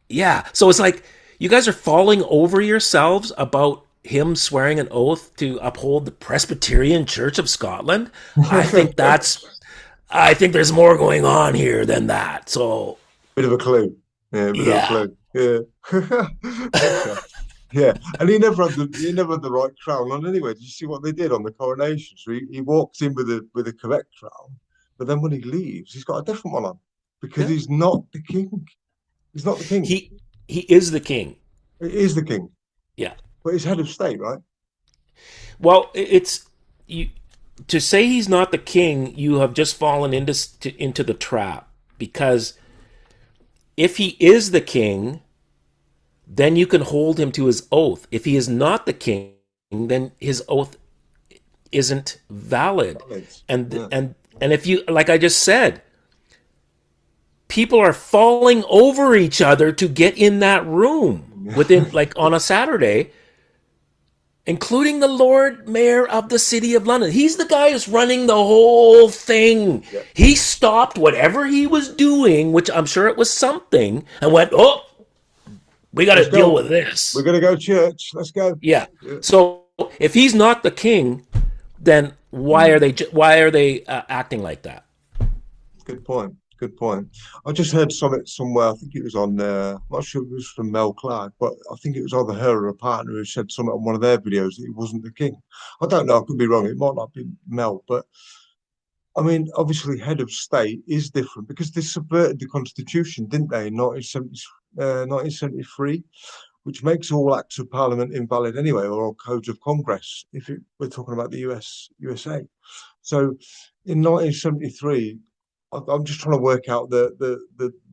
Yeah. So it's like you guys are falling over yourselves about him swearing an oath to uphold the Presbyterian Church of Scotland. I think that's I think there's more going on here than that. So
Bit of a clue. Yeah, a bit of a
yeah.
clue. Yeah. Okay. Yeah. And he never had the right crown on anyway. Did you see what they did on the coronation? So he walks in with a correct crown, but then when he leaves, he's got a different one on because
Yeah.
he's not the king. He's not the king.
He he is the king.
He is the king,
Yeah.
but he's head of state, right?
Well, it's you to say he's not the king, you have just fallen into the trap, because if he is the king, then you can hold him to his oath. If he is not the king, then his oath isn't valid. And
Yeah.
and if you, like I just said, people are falling over each other to get in that room within, like, on a Saturday, including the Lord Mayor of the City of London. He's the guy who's running the whole thing.
Yeah.
He stopped whatever he was doing, which I'm sure it was something, and went, "Oh, we got
Let's
to deal
go.
with this."
We're gonna go church. Let's go.
Yeah.
Yeah.
So if he's not the king, then why are they acting like that?
Good point. Good point. I just heard somewhere. I think it was on. I'm not sure if it was from Mel Clark, but I think it was either her or a partner who said something on one of their videos that he wasn't the king. I don't know. I could be wrong. It might not be Mel, but I mean, obviously, head of state is different because they subverted the constitution, didn't they, in 1973, which makes all acts of parliament invalid anyway, or all codes of Congress, we're talking about the USA. So in 1973, I'm just trying to work out the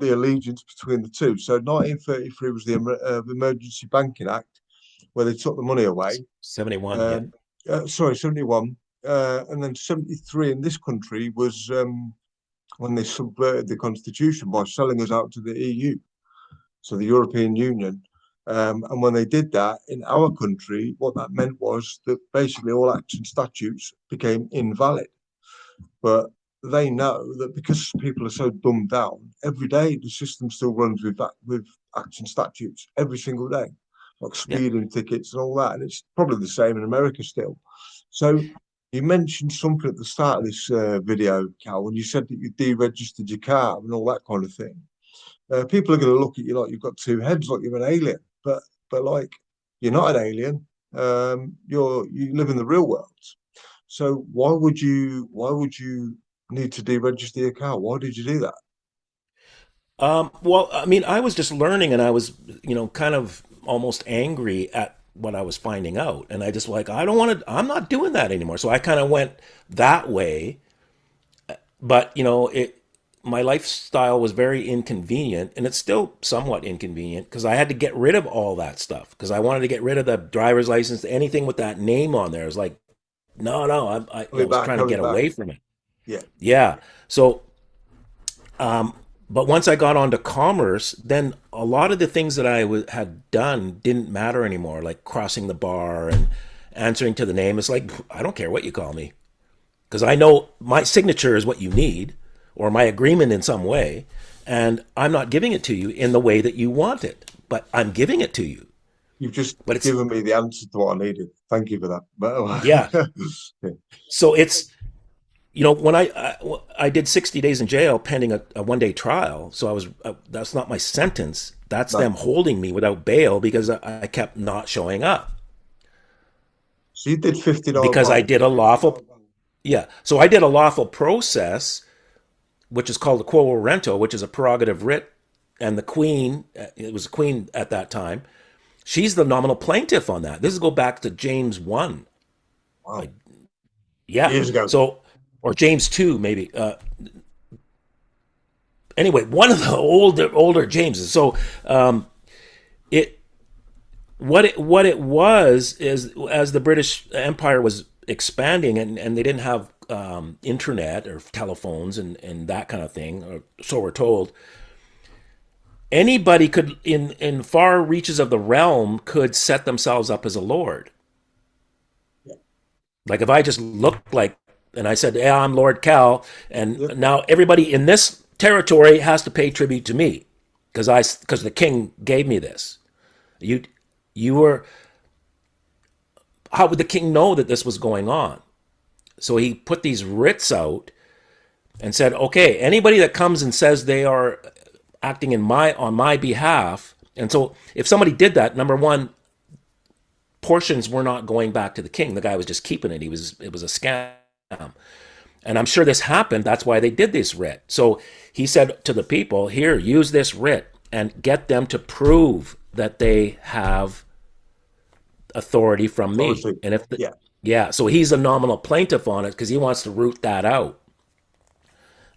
allegiance between the two. So 1933 was the Emergency Banking Act, where they took the money away.
71, yeah.
Um, sorry, 71. And then 73 in this country was when they subverted the constitution by selling us out to the EU, so the European Union. And when they did that in our country, what that meant was that basically all acts and statutes became invalid. But they know that because people are so dumbed down, every day the system still runs with acts and statutes every single day, like
Yeah.
speeding tickets and all that. And it's probably the same in America still. So you mentioned something at the start of this video, Cal, when you said that you deregistered your car and all that kind of thing. People are going to look at you like you've got two heads, like you're an alien. But like you're not an alien. You live in the real world. So why would you need to deregister your car? Why did you do that?
Well, I mean, I was just learning, and I was, kind of almost angry at what I was finding out, and I just, like, I don't want to. I'm not doing that anymore. So I kind of went that way. But it my lifestyle was very inconvenient, and it's still somewhat inconvenient because I had to get rid of all that stuff because I wanted to get rid of the driver's license, anything with that name on there. I was like, no, no, I
Coming
was
back,
trying to
coming
get
back.
away from it.
Yeah.
Yeah. So, but once I got onto commerce, then a lot of the things that had done didn't matter anymore, like crossing the bar and answering to the name. It's like, I don't care what you call me because I know my signature is what you need or my agreement in some way. And I'm not giving it to you in the way that you want it, but I'm giving it to you.
You've just
But it's,
given me the answer to what I needed. Thank you for that.
yeah.
But yeah.
So it's, when I did 60 days in jail pending a 1 day trial, so that's not my sentence. That's
No.
them holding me without bail because I kept not showing up
So you did 59
because I
roles.
did a lawful, yeah. So I did a lawful process, which is called a quo warranto, which is a prerogative writ, and the Queen, it was the Queen at that time. She's the nominal plaintiff on that. This is go back to James 1.
Wow.
Like, yeah.
Years ago.
So, or James 2, maybe. Anyway, one of the older Jameses. So, it what it was is as the British Empire was expanding and they didn't have internet or telephones and that kind of thing, or so we're told. Anybody could in far reaches of the realm could set themselves up as a lord. Like if I just looked like, and I said, "Yeah, I'm Lord Cal," and
Yeah.
now everybody in this territory has to pay tribute to me because the king gave me this. You you were. How would the king know that this was going on? So he put these writs out and said, "Okay, anybody that comes and says they are acting on my behalf." And so if somebody did that, number one, portions were not going back to the king. The guy was just keeping it. It was a scam. And I'm sure this happened. That's why they did this writ. So he said to the people, here, use this writ and get them to prove that they have authority from me.
Obviously.
And if
Yeah.
yeah, so he's a nominal plaintiff on it because he wants to root that out.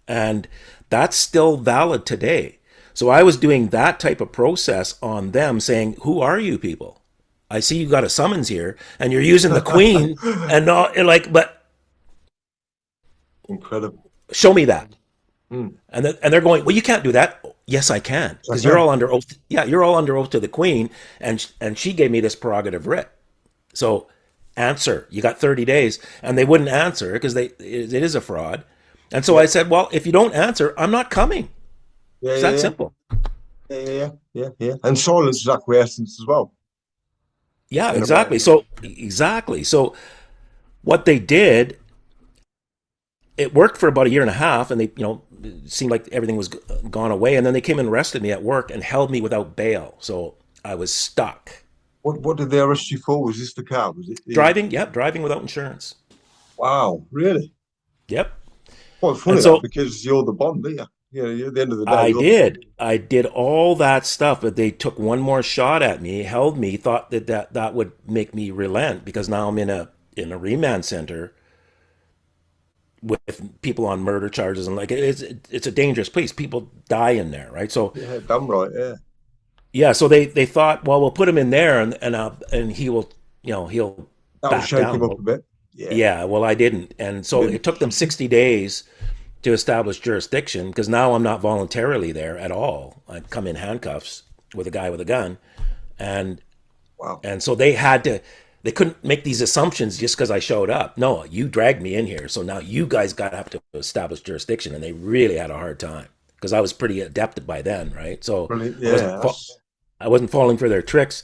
And that's still valid today. So I was doing that type of process on them saying, who are you people? I see you got a summons here and you're using the queen and not like, but
Incredible.
show me that.
Mm.
And they're going, well, you can't do that. Yes, I can, because you're
Okay.
all under oath. Yeah, you're all under oath to the queen, and she gave me this prerogative writ. So answer. You got 30 days, and they wouldn't answer because it is a fraud. And so
Yeah.
I said, well, if you don't answer, I'm not coming.
Yeah.
It's
Yeah.
that
Yeah.
simple.
Yeah. Yeah. Yeah. Yeah. And silence is acquiescence as well,
Yeah,
in a way.
exactly. So exactly. So what they did, it worked for about a year and a half, and it seemed like everything was gone away. And then they came and arrested me at work and held me without bail. So I was stuck.
What did they arrest you for? Was this the car? Was it the?
Driving, yep, driving without insurance.
Wow, really?
Yep.
Quite funny
And
that
so
because you're the Bond, aren't you? Yeah. At the end of the day,
I
you're the Bond.
did. I did all that stuff, but they took one more shot at me, held me, thought that would make me relent because now I'm in a remand center with people on murder charges and like it's a dangerous place. People die in there, right? So
Yeah, damn right. Yeah.
yeah, so they thought, well, we'll put him in there and he will, he'll
That'll
back
shake him
down.
up
Well,
a bit. Yeah.
yeah, well, I didn't, and
You
so it
didn't.
took them 60 days to establish jurisdiction because now I'm not voluntarily there at all. I come in handcuffs with a guy with a gun, and
Wow.
and so they couldn't make these assumptions just because I showed up. No, you dragged me in here, so now you guys got to have to establish jurisdiction, and they really had a hard time because I was pretty adept by then, right? So
Brilliant.
I wasn't
Yeah. That's
I wasn't falling for their tricks.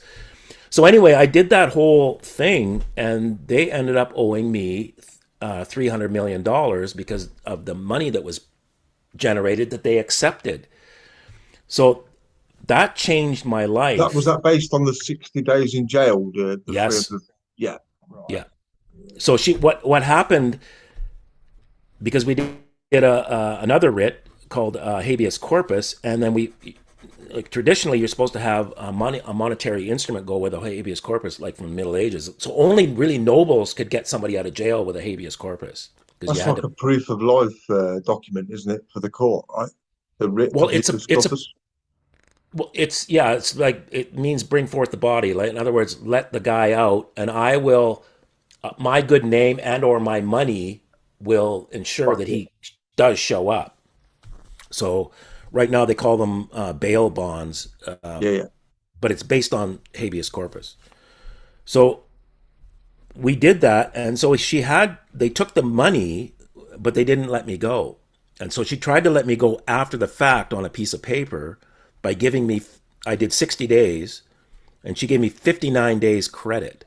So anyway, I did that whole thing, and they ended up owing me $300 million because of the money that was generated that they accepted. So that changed my
that was
life.
that based on the 60 days in jail, the
Yes,
300. Yeah. Right.
yeah. So what happened because we did another writ called habeas corpus, and then we like traditionally you're supposed to have a monetary instrument go with a habeas corpus, like from the Middle Ages. So only really nobles could get somebody out of jail with a habeas corpus. because you
That's
had
like
to.
a proof of life document, isn't it, for the court, right? The writ
Well,
of habeas corpus.
it's yeah, it's like it means bring forth the body. Like in other words, let the guy out, and I will. My good name and or my money will ensure
Back
that
it.
he does show up. So right now they call them bail bonds,
Yeah, yeah.
but it's based on habeas corpus. So we did that, and so they took the money, but they didn't let me go, and so she tried to let me go after the fact on a piece of paper by giving me. I did 60 days, and she gave me 59 days credit.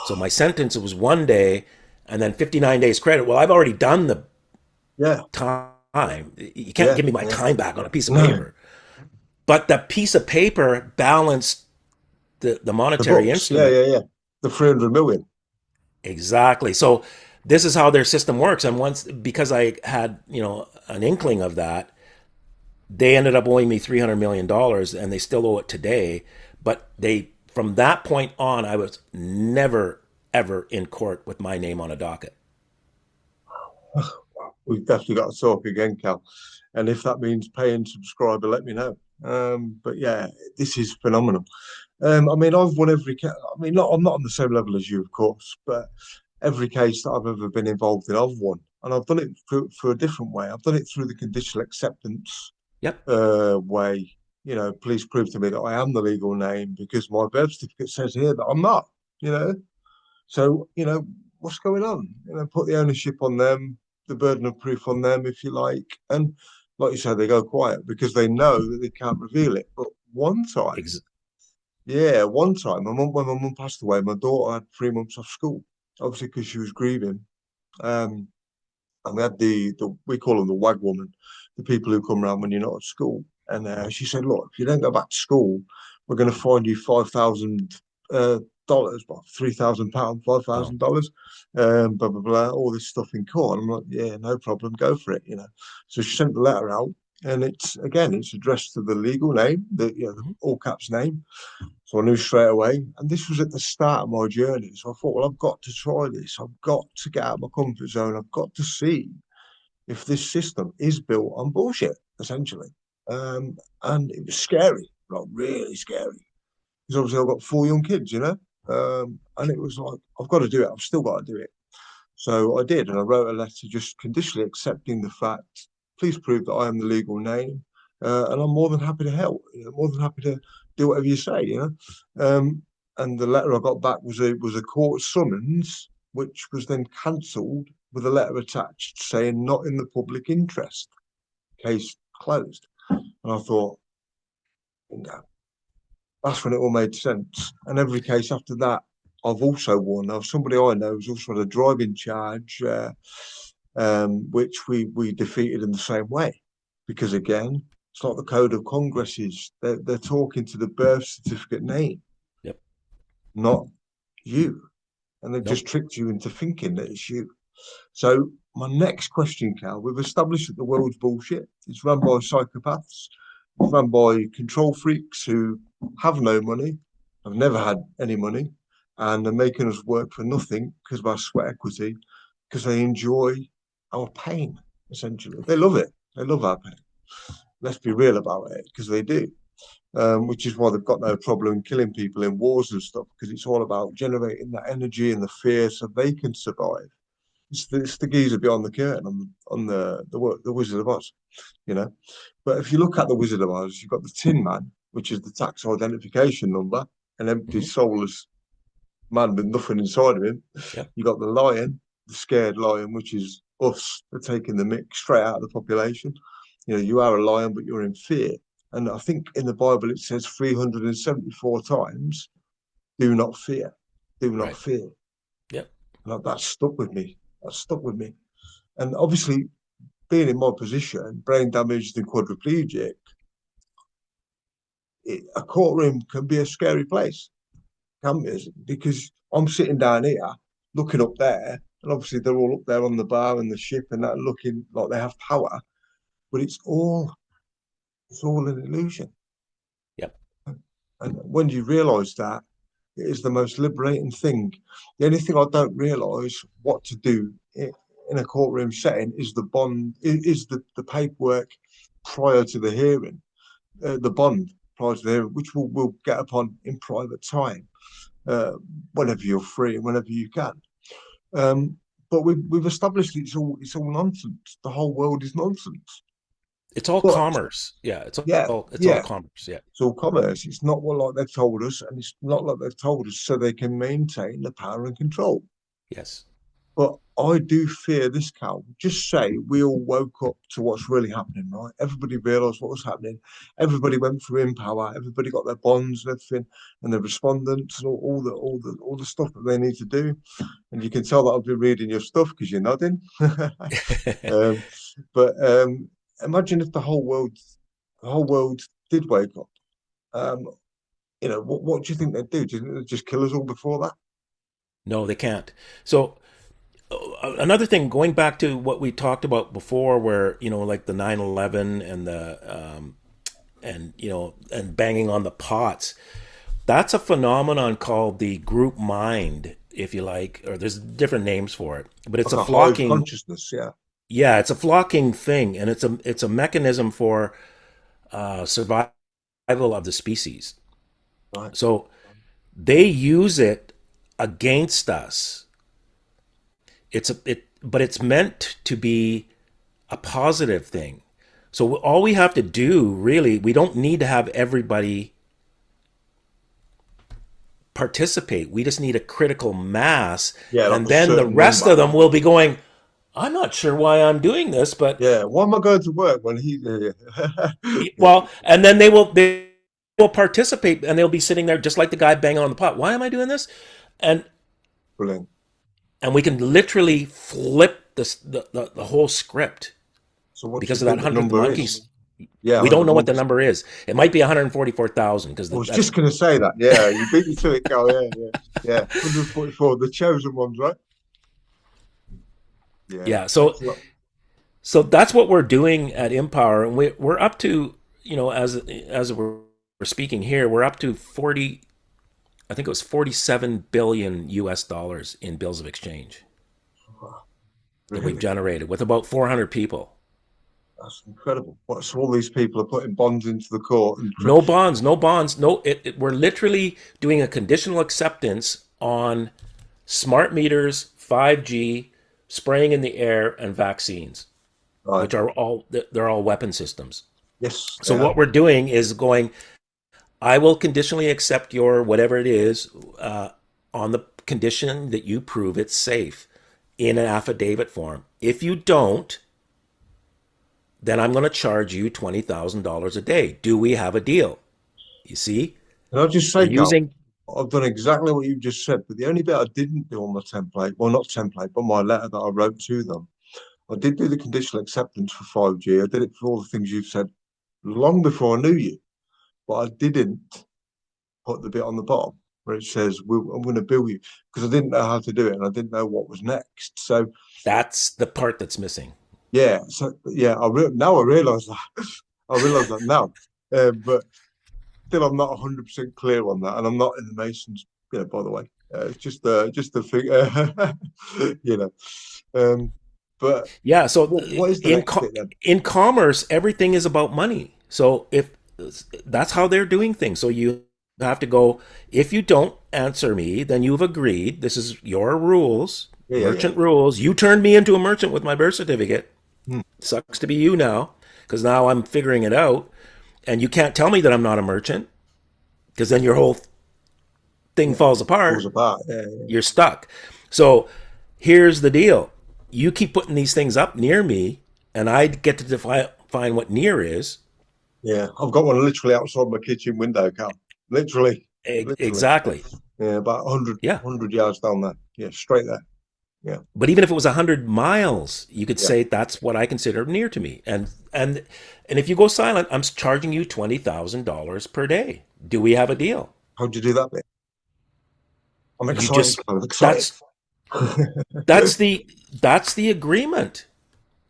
So my sentence was 1 day, and then 59 days credit. Well, I've already done the
Yeah,
time. You can't
yeah,
give me my
yeah.
time back on a piece of
No,
paper. But the piece of paper balanced the
the
monetary
books. Yeah,
instrument.
yeah, yeah. The 300 million.
Exactly. So this is how their system works. And once, because I had, an inkling of that, they ended up owing me $300 million, and they still owe it today. But from that point on, I was never, ever in court with my name on a docket.
We've definitely got to talk again, Cal. And if that means paying subscriber, let me know. But yeah, this is phenomenal. I mean, I've won every case. I mean, I'm not on the same level as you, of course, but every case that I've ever been involved in, I've won. And I've done it for a different way. I've done it through the conditional acceptance
Yep.
way. Please prove to me that I am the legal name because my birth certificate says here that I'm not, you know. So, what's going on? Put the ownership on them, the burden of proof on them, if you like. And like you said, they go quiet because they know that they can't reveal it. But one time,
Ex-
yeah, one time, when my mum passed away, my daughter had 3 months off school, obviously because she was grieving. Um, and we had we call them the wag woman, the people who come around when you're not at school. And she said, "Look, if you don't go back to school, we're going to find you $5,000, well, £3,000, five
oh,
thousand dollars, blah blah blah, all this stuff in court." And I'm like, "Yeah, no problem, go for it." So she sent the letter out, and it's addressed to the legal name, the
mhm.
all caps name. So I knew straight away. And this was at the start of my journey. So I thought, well, I've got to try this. I've got to get out of my comfort zone. I've got to see if this system is built on bullshit, essentially. And it was scary, like really scary. Because obviously I've got 4 young kids. And it was like, I've got to do it. I've still got to do it. So I did. And I wrote a letter just conditionally accepting the fact, please prove that I am the legal name. And I'm more than happy to help, more than happy to do whatever you say. And the letter I got back was a court summons, which was then cancelled with a letter attached saying not in the public interest, case closed. And I thought, no, that's when it all made sense. And every case after that, I've also won. Now, somebody I know has also had a driving charge, which we defeated in the same way, because again, it's like the code of Congress is they're talking to the birth certificate name,
Yep.
not you, and they've just
Nope.
tricked you into thinking that it's you. So my next question, Cal, we've established that the world's bullshit. It's run by psychopaths. It's run by control freaks who have no money, have never had any money, and are making us work for nothing because of our sweat equity, because they enjoy our pain, essentially. They love it. They love our pain. Let's be real about it, because they do. Which is why they've got no problem killing people in wars and stuff, because it's all about generating that energy and the fear so they can survive. It's the geezer beyond the curtain on the Wizard of Oz, you know. But if you look at the Wizard of Oz, you've got the Tin Man, which is the tax identification number, an empty,
Hmm.
soulless man with nothing inside of him.
Yep.
You got the lion, the scared lion, which is us. They're taking the mix straight out of the population. You are a lion, but you're in fear. And I think in the Bible it says 374 times, "Do not fear, do not
Right.
fear."
Yep.
And that stuck with me. That stuck with me. And obviously, being in my position, brain damaged and quadriplegic, a courtroom can be a scary place, can be, because I'm sitting down here, looking up there, and obviously they're all up there on the bar and the ship and that, looking like they have power, but it's all an illusion.
Yep.
And when you realise that, it is the most liberating thing. The only thing I don't realise what to do in a courtroom setting is the bond, is the paperwork prior to the hearing, the bond prior to the hearing, which we'll get upon in private time, uh, whenever you're free and whenever you can. Um, but we've established it's all nonsense. The whole world is nonsense.
It's all
But
commerce. Yeah,
yeah,
it's all
yeah,
commerce. Yeah.
it's all commerce. It's not what like they've told us, and it's not like they've told us so they can maintain the power and control.
Yes.
But I do fear this, Cal. Just say we all woke up to what's really happening, right? Everybody realised what was happening. Everybody went through in power. Everybody got their bonds and everything, and their respondents and all the stuff that they need to do. And you can tell that I've been reading your stuff because you're nodding. um, but imagine if the whole world did wake up. Um, what do you think they'd do? Do you think they'd just kill us all before that?
No, they can't. So another thing, going back to what we talked about before, where like the 9/11 and and banging on the pots, that's a phenomenon called the group mind, if you like, or there's different names for it, but it's
Like
a
a hive
flocking.
consciousness, yeah.
Yeah, it's a flocking thing, and it's a mechanism for survival of the species.
Right.
So they use it against us. But it's meant to be a positive thing. So all we have to do, really, we don't need to have everybody participate. We just need a critical mass,
Yeah, like
and
a
then the
certain
rest
number.
of them will be going, I'm not sure why I'm doing this, but
Yeah. Why am I going to work when he? Yeah.
well, and then they will participate, and they'll be sitting there just like the guy banging on the pot. Why am I doing this? And
Brilliant.
and we can literally flip the whole script
So what do you
because of that
think the
hundredth
number
monkey.
is? Yeah,
We don't know what the
101%.
number is. It might be 144,000 because
I was
that's
just going to say that. Yeah, you beat me to it, Cal. Yeah, yeah, yeah. 144, the chosen ones, right? Yeah.
yeah. So
Excellent.
so that's what we're doing at Empower, and we're up to as we're speaking here, we're up to 40. I think it was 47 billion US dollars in bills of exchange
Wow,
that we've
really?
generated with about 400 people.
That's incredible. What, so all these people are putting bonds into the court and
No bonds, no bonds, no. We're literally doing a conditional acceptance on smart meters, 5G, spraying in the air, and vaccines,
right.
which are all they're all weapon systems.
Yes,
So
they are.
what we're doing is going. I will conditionally accept your whatever it is on the condition that you prove it's safe in an affidavit form. If you don't, then I'm going to charge you $20,000 a day. Do we have a deal? You see,
Can I just
we're
say, Cal,
using
I've done exactly what you've just said, but the only bit I didn't do on my template, well, not template, but my letter that I wrote to them, I did do the conditional acceptance for 5G. I did it for all the things you've said long before I knew you, but I didn't put the bit on the bottom where it says, I'm going to bill you because I didn't know how to do it and I didn't know what was next. So,
that's the part that's missing.
yeah, now I realise that. I realise that now. But still, I'm not 100% clear on that, and I'm not in the Masons. By the way, it's just a thing. You know, um, but
Yeah. So
what is the next bit then?
in commerce, everything is about money. So if that's how they're doing things, so you have to go. If you don't answer me, then you've agreed. This is your rules,
Yeah, yeah, yeah.
merchant rules. You turned me into a merchant with my birth certificate.
Hmm.
Sucks to be you now, because now I'm figuring it out, and you can't tell me that I'm not a merchant, because then your whole thing
Yeah,
falls
falls
apart.
apart. Yeah, yeah,
You're stuck. So here's the deal. You keep putting these things up near me, and I get to define what near is.
yeah. I've got one literally outside my kitchen window, Cal. Literally, literally.
Exactly.
Yeah, about 100,
Yeah.
yards down there. Yeah, straight there. Yeah,
But even if it was 100 miles, you could
yeah.
say that's what I consider near to me. And if you go silent, I'm charging you $20,000 per day. Do we have a deal?
How'd you do that bit? I'm
You
excited.
just
I'm excited.
that's that's the that's the agreement,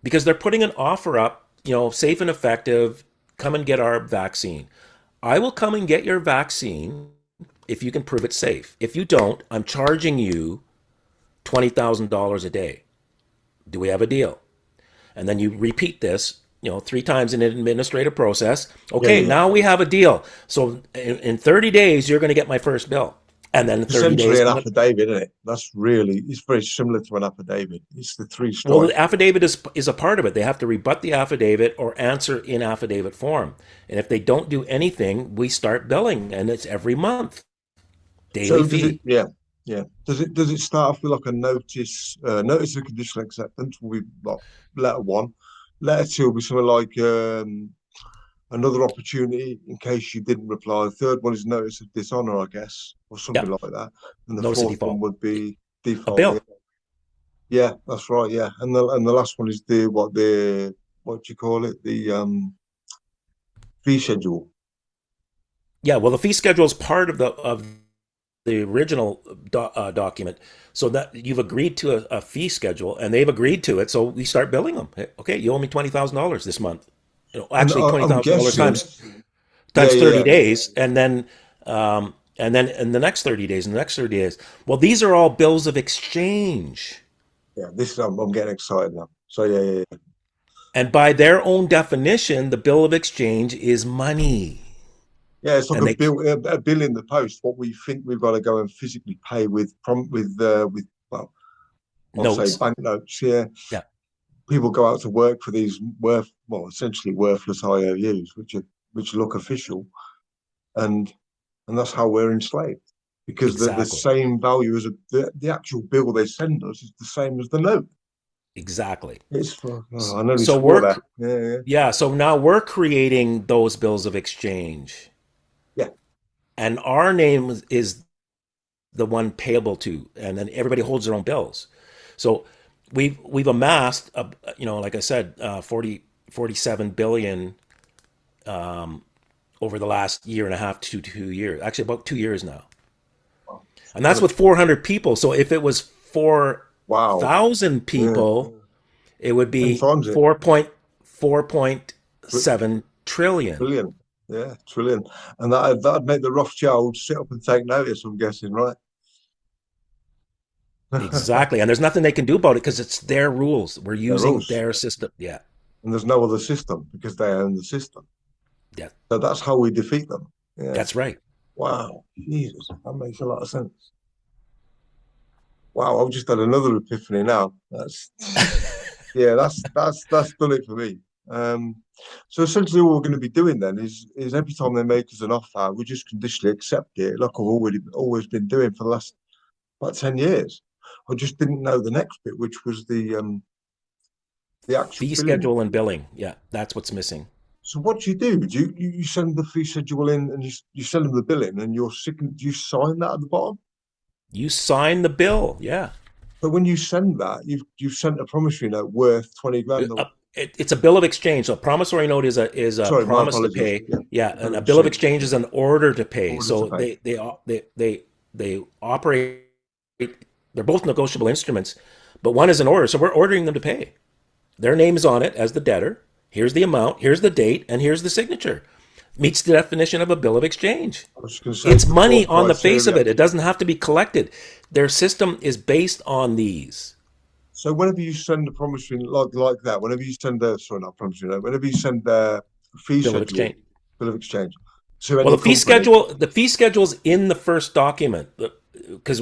because they're putting an offer up, safe and effective, come and get our vaccine. I will come and get your vaccine if you can prove it's safe. If you don't, I'm charging you $20,000 a day. Do we have a deal? And then you repeat this, 3 times in an administrative process.
Yeah,
Okay,
yeah.
now we have a deal. So in 30 days, you're going to get my first bill. And then in 30
Essentially
days,
an affidavit, isn't it? It's very similar to an affidavit. It's the three
well, the
strikes.
affidavit is a part of it. They have to rebut the affidavit or answer in affidavit form. And if they don't do anything, we start billing, and it's every month, daily
So does it?
fee.
Yeah, yeah. Does it start off with like a notice of conditional acceptance? Will be like letter one. Letter two will be something like another opportunity in case you didn't reply. The third one is notice of dishonor, I guess, or
Yeah,
something like that. And the
notice of
fourth one
default.
would be
A
default. Yeah,
bill.
yeah, that's right. Yeah, and the last one is what do you call it? The fee schedule.
Yeah, well, the fee schedule is part of the original document, so that you've agreed to a fee schedule, and they've agreed to it. So we start billing them. Hey, okay, you owe me $20,000 this month.
And
Actually, twenty
I'm
thousand dollars
guessing,
times
yeah,
times
yeah,
30 days, and then in the next 30 days, and the next 30 days. Well, these are all bills of exchange,
This I'm getting excited now. So yeah.
and by their own definition, the bill of exchange is money,
Yeah, it's like
and they
a bill in the post. What we think we've got to go and physically pay with well, I'll say
notes.
banknotes. Yeah,
Yeah,
people go out to work for these essentially worthless IOUs, which look official, and and that's how we're enslaved because the
exactly,
same value as the actual bill they send us is the same as the note.
exactly.
It's for I nearly
So
swore
we're
there. Yeah,
Yeah, so now we're creating those bills of exchange,
yeah,
and our name is the one payable to, and then everybody holds their own bills. So we've amassed, like I said, 47 billion over the last year and a half to 2 years, actually about 2 years now, and that's with 400 people. So if it was
wow,
4,000
yeah,
people, it would
ten
be
times it.
4.7 trillion.
Trillion. Yeah, trillion. And that'd make the Rothschilds sit up and take notice, I'm guessing, right?
Exactly. And there's nothing they can do about it because it's their rules. We're
Their
using
rules.
their system. Yeah.
And there's no other system because they own the system.
Yeah.
So that's how we defeat them. Yeah.
That's right.
Wow. Jesus. That makes a lot of sense. Wow, I've just had another epiphany now. That's yeah, that's done it for me. Um, so essentially what we're going to be doing then is every time they make us an offer, we just conditionally accept it, like I've always been doing for the last about 10 years. I just didn't know the next bit, which was the actual
Fee
billing.
schedule and billing. Yeah. That's what's missing.
So what do you do? Do you send the fee schedule in and you send them the billing and do you sign that at the bottom?
You sign the bill. Yeah.
But when you send that, you've sent a promissory note worth 20 grand.
It's a bill of exchange. So a promissory note is a
Sorry, my
promise to
apologies.
pay.
Yeah,
Yeah.
a bill
And
of
a bill of
exchange.
exchange is an order to pay.
Order to
So
pay.
they operate, they're both negotiable instruments, but one is an order. So we're ordering them to pay. Their name is on it as the debtor. Here's the amount, here's the date, and here's the signature. Meets the definition of a bill of exchange.
I was just going to say
It's
it's the
money
fourth
on the face of
criteria.
it. It doesn't have to be collected. Their system is based on these.
So whenever you send a promissory like that, whenever you send a sorry, not promissory note, whenever you send a fee
Bill of
schedule,
exchange.
bill of exchange to
Well,
any company,
the fee schedule's in the first document because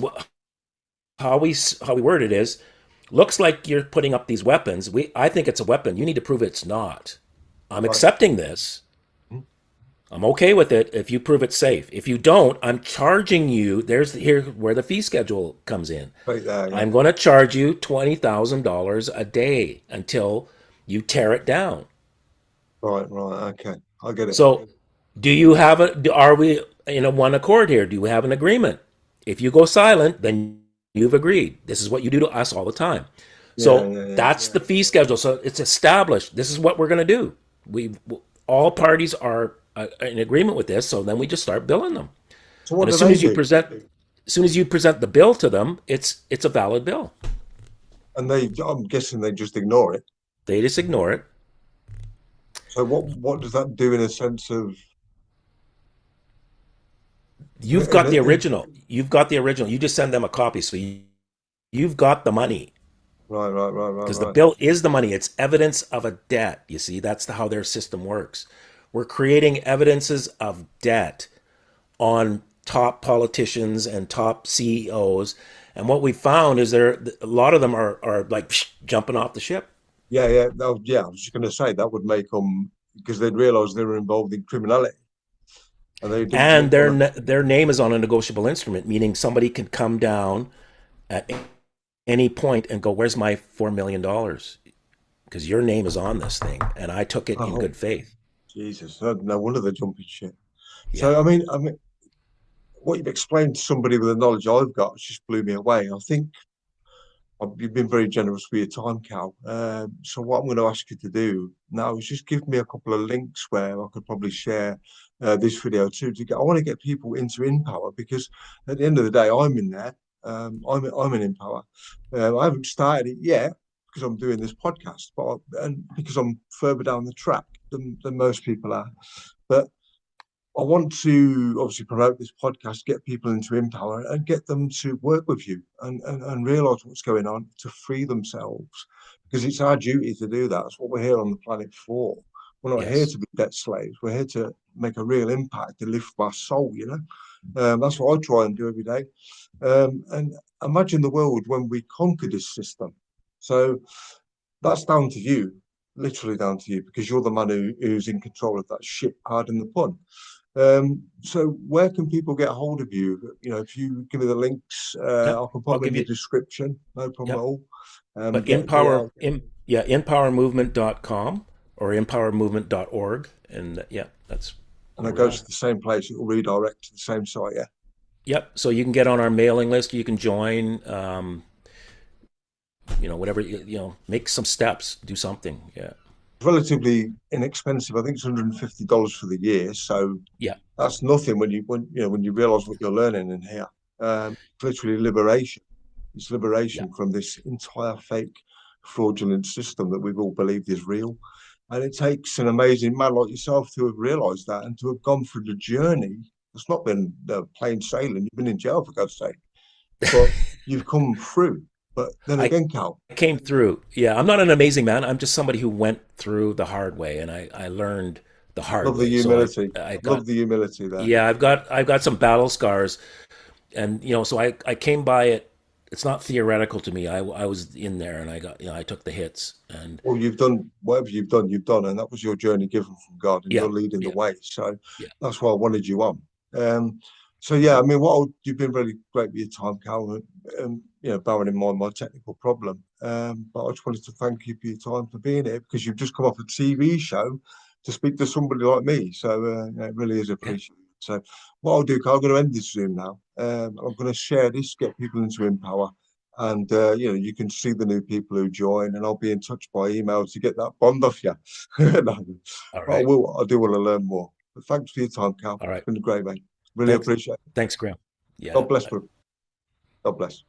how we word it is, looks like you're putting up these weapons. I think it's a weapon. You need to prove it's not. I'm
right?
accepting this. I'm okay with it if you prove it's safe. If you don't, I'm charging you. Here where the fee schedule comes in.
Right there, yeah.
I'm going to charge you $20,000 a day until you tear it down.
Right, okay. I get it.
So, do you have are we in a one accord here? Do we have an agreement? If you go silent, then you've agreed. This is what you do to us all the time.
Yeah,
So
yeah, yeah.
that's the fee schedule. So it's established. This is what we're going to do. We all parties are in agreement with this. So then we just start billing them.
So
And
what do they do?
as soon as you present the bill to them, it's a valid bill.
And I'm guessing they just ignore it.
They just ignore it.
So what does that do in a sense of
You've got the original. You've got the original. You just send them a copy. So you've got the money.
Right, right, right, right,
because the
right.
bill is the money. It's evidence of a debt. You see, that's how their system works. We're creating evidences of debt on top politicians and top CEOs. And what we found is a lot of them are like jumping off the ship.
Yeah, yeah, yeah. I was just going to say that would make them because they'd realise they were involved in criminality and they
And
didn't want to.
their name is on a negotiable instrument, meaning somebody can come down at any point and go, "Where's my $4 million?" Because your name is on this thing, and I took it in
Oh,
good faith.
Jesus! No wonder they're jumping ship.
Yeah,
So, I mean, what you've explained to somebody with the knowledge I've got just blew me away. I think you've been very generous with your time, Cal. So what I'm going to ask you to do now is just give me a couple of links where I could probably share this video too. I want to get people into InPower because at the end of the day, I'm in there. I'm in InPower. I haven't started it yet because I'm doing this podcast, and because I'm further down the track than most people are. But I want to obviously promote this podcast, get people into Empower and get them to work with you and realize what's going on to free themselves because it's our duty to do that. That's what we're here on the planet for. We're not here
yes,
to be debt slaves. We're here to make a real impact, to lift our soul, you know. That's what I try and do every day. And imagine the world when we conquer this system. So that's down to you, literally down to you, because you're the man who's in control of that ship, pardon the pun. So where can people get a hold of you? You know, if you give me the links,
yep.
I can put
I'll
them in
give
the
you.
description. No problem at
Yep.
all.
But
Get it
empower,
out.
yeah, empowermovement.com or empowermovement.org, and yeah, that's
And
where
it
we
goes
are.
to the same place. It will redirect to the same site. Yeah.
Yep. So you can get on our mailing list. You can join. Whatever make some steps, do something. Yeah.
It's relatively inexpensive. I think it's $150 for the year. So
Yeah.
that's nothing when you realise what you're learning in here. It's literally liberation. It's
Yeah.
liberation from this entire fake, fraudulent system that we've all believed is real. And it takes an amazing man like yourself to have realised that and to have gone through the journey. It's not been plain sailing. You've been in jail for God's sake, but you've come through. But then
I
again, Cal,
came through. Yeah. I'm not an amazing man. I'm just somebody who went through the hard way, and I learned the hard
love the
way. So
humility.
I
Love
got
the humility there.
yeah, I've got some battle scars, and so I came by it. It's not theoretical to me. I was in there, and I took the hits, and
Well, you've done whatever you've done, and that was your journey given from God, and
yeah,
you're leading the
yeah,
way. So
yeah.
that's why I wanted you on. Um, so yeah, I mean, you've been really great with your time, Cal, and bearing in mind my technical problem. But I just wanted to thank you for your time for being here because you've just come off a TV show to speak to somebody like me. So it really is
Okay.
appreciated. So what I'll do, Carl, I'm going to end this Zoom now. I'm going to share this, get people into Empower. And you can see the new people who join, and I'll be in touch by email to get that bond off you. No,
All
but
right.
I do want to learn more. But thanks for your time, Cal.
All right.
It's been great, mate. Really
Thanks.
appreciate it.
Thanks, Graham. Yeah.
God bless, bro. God bless.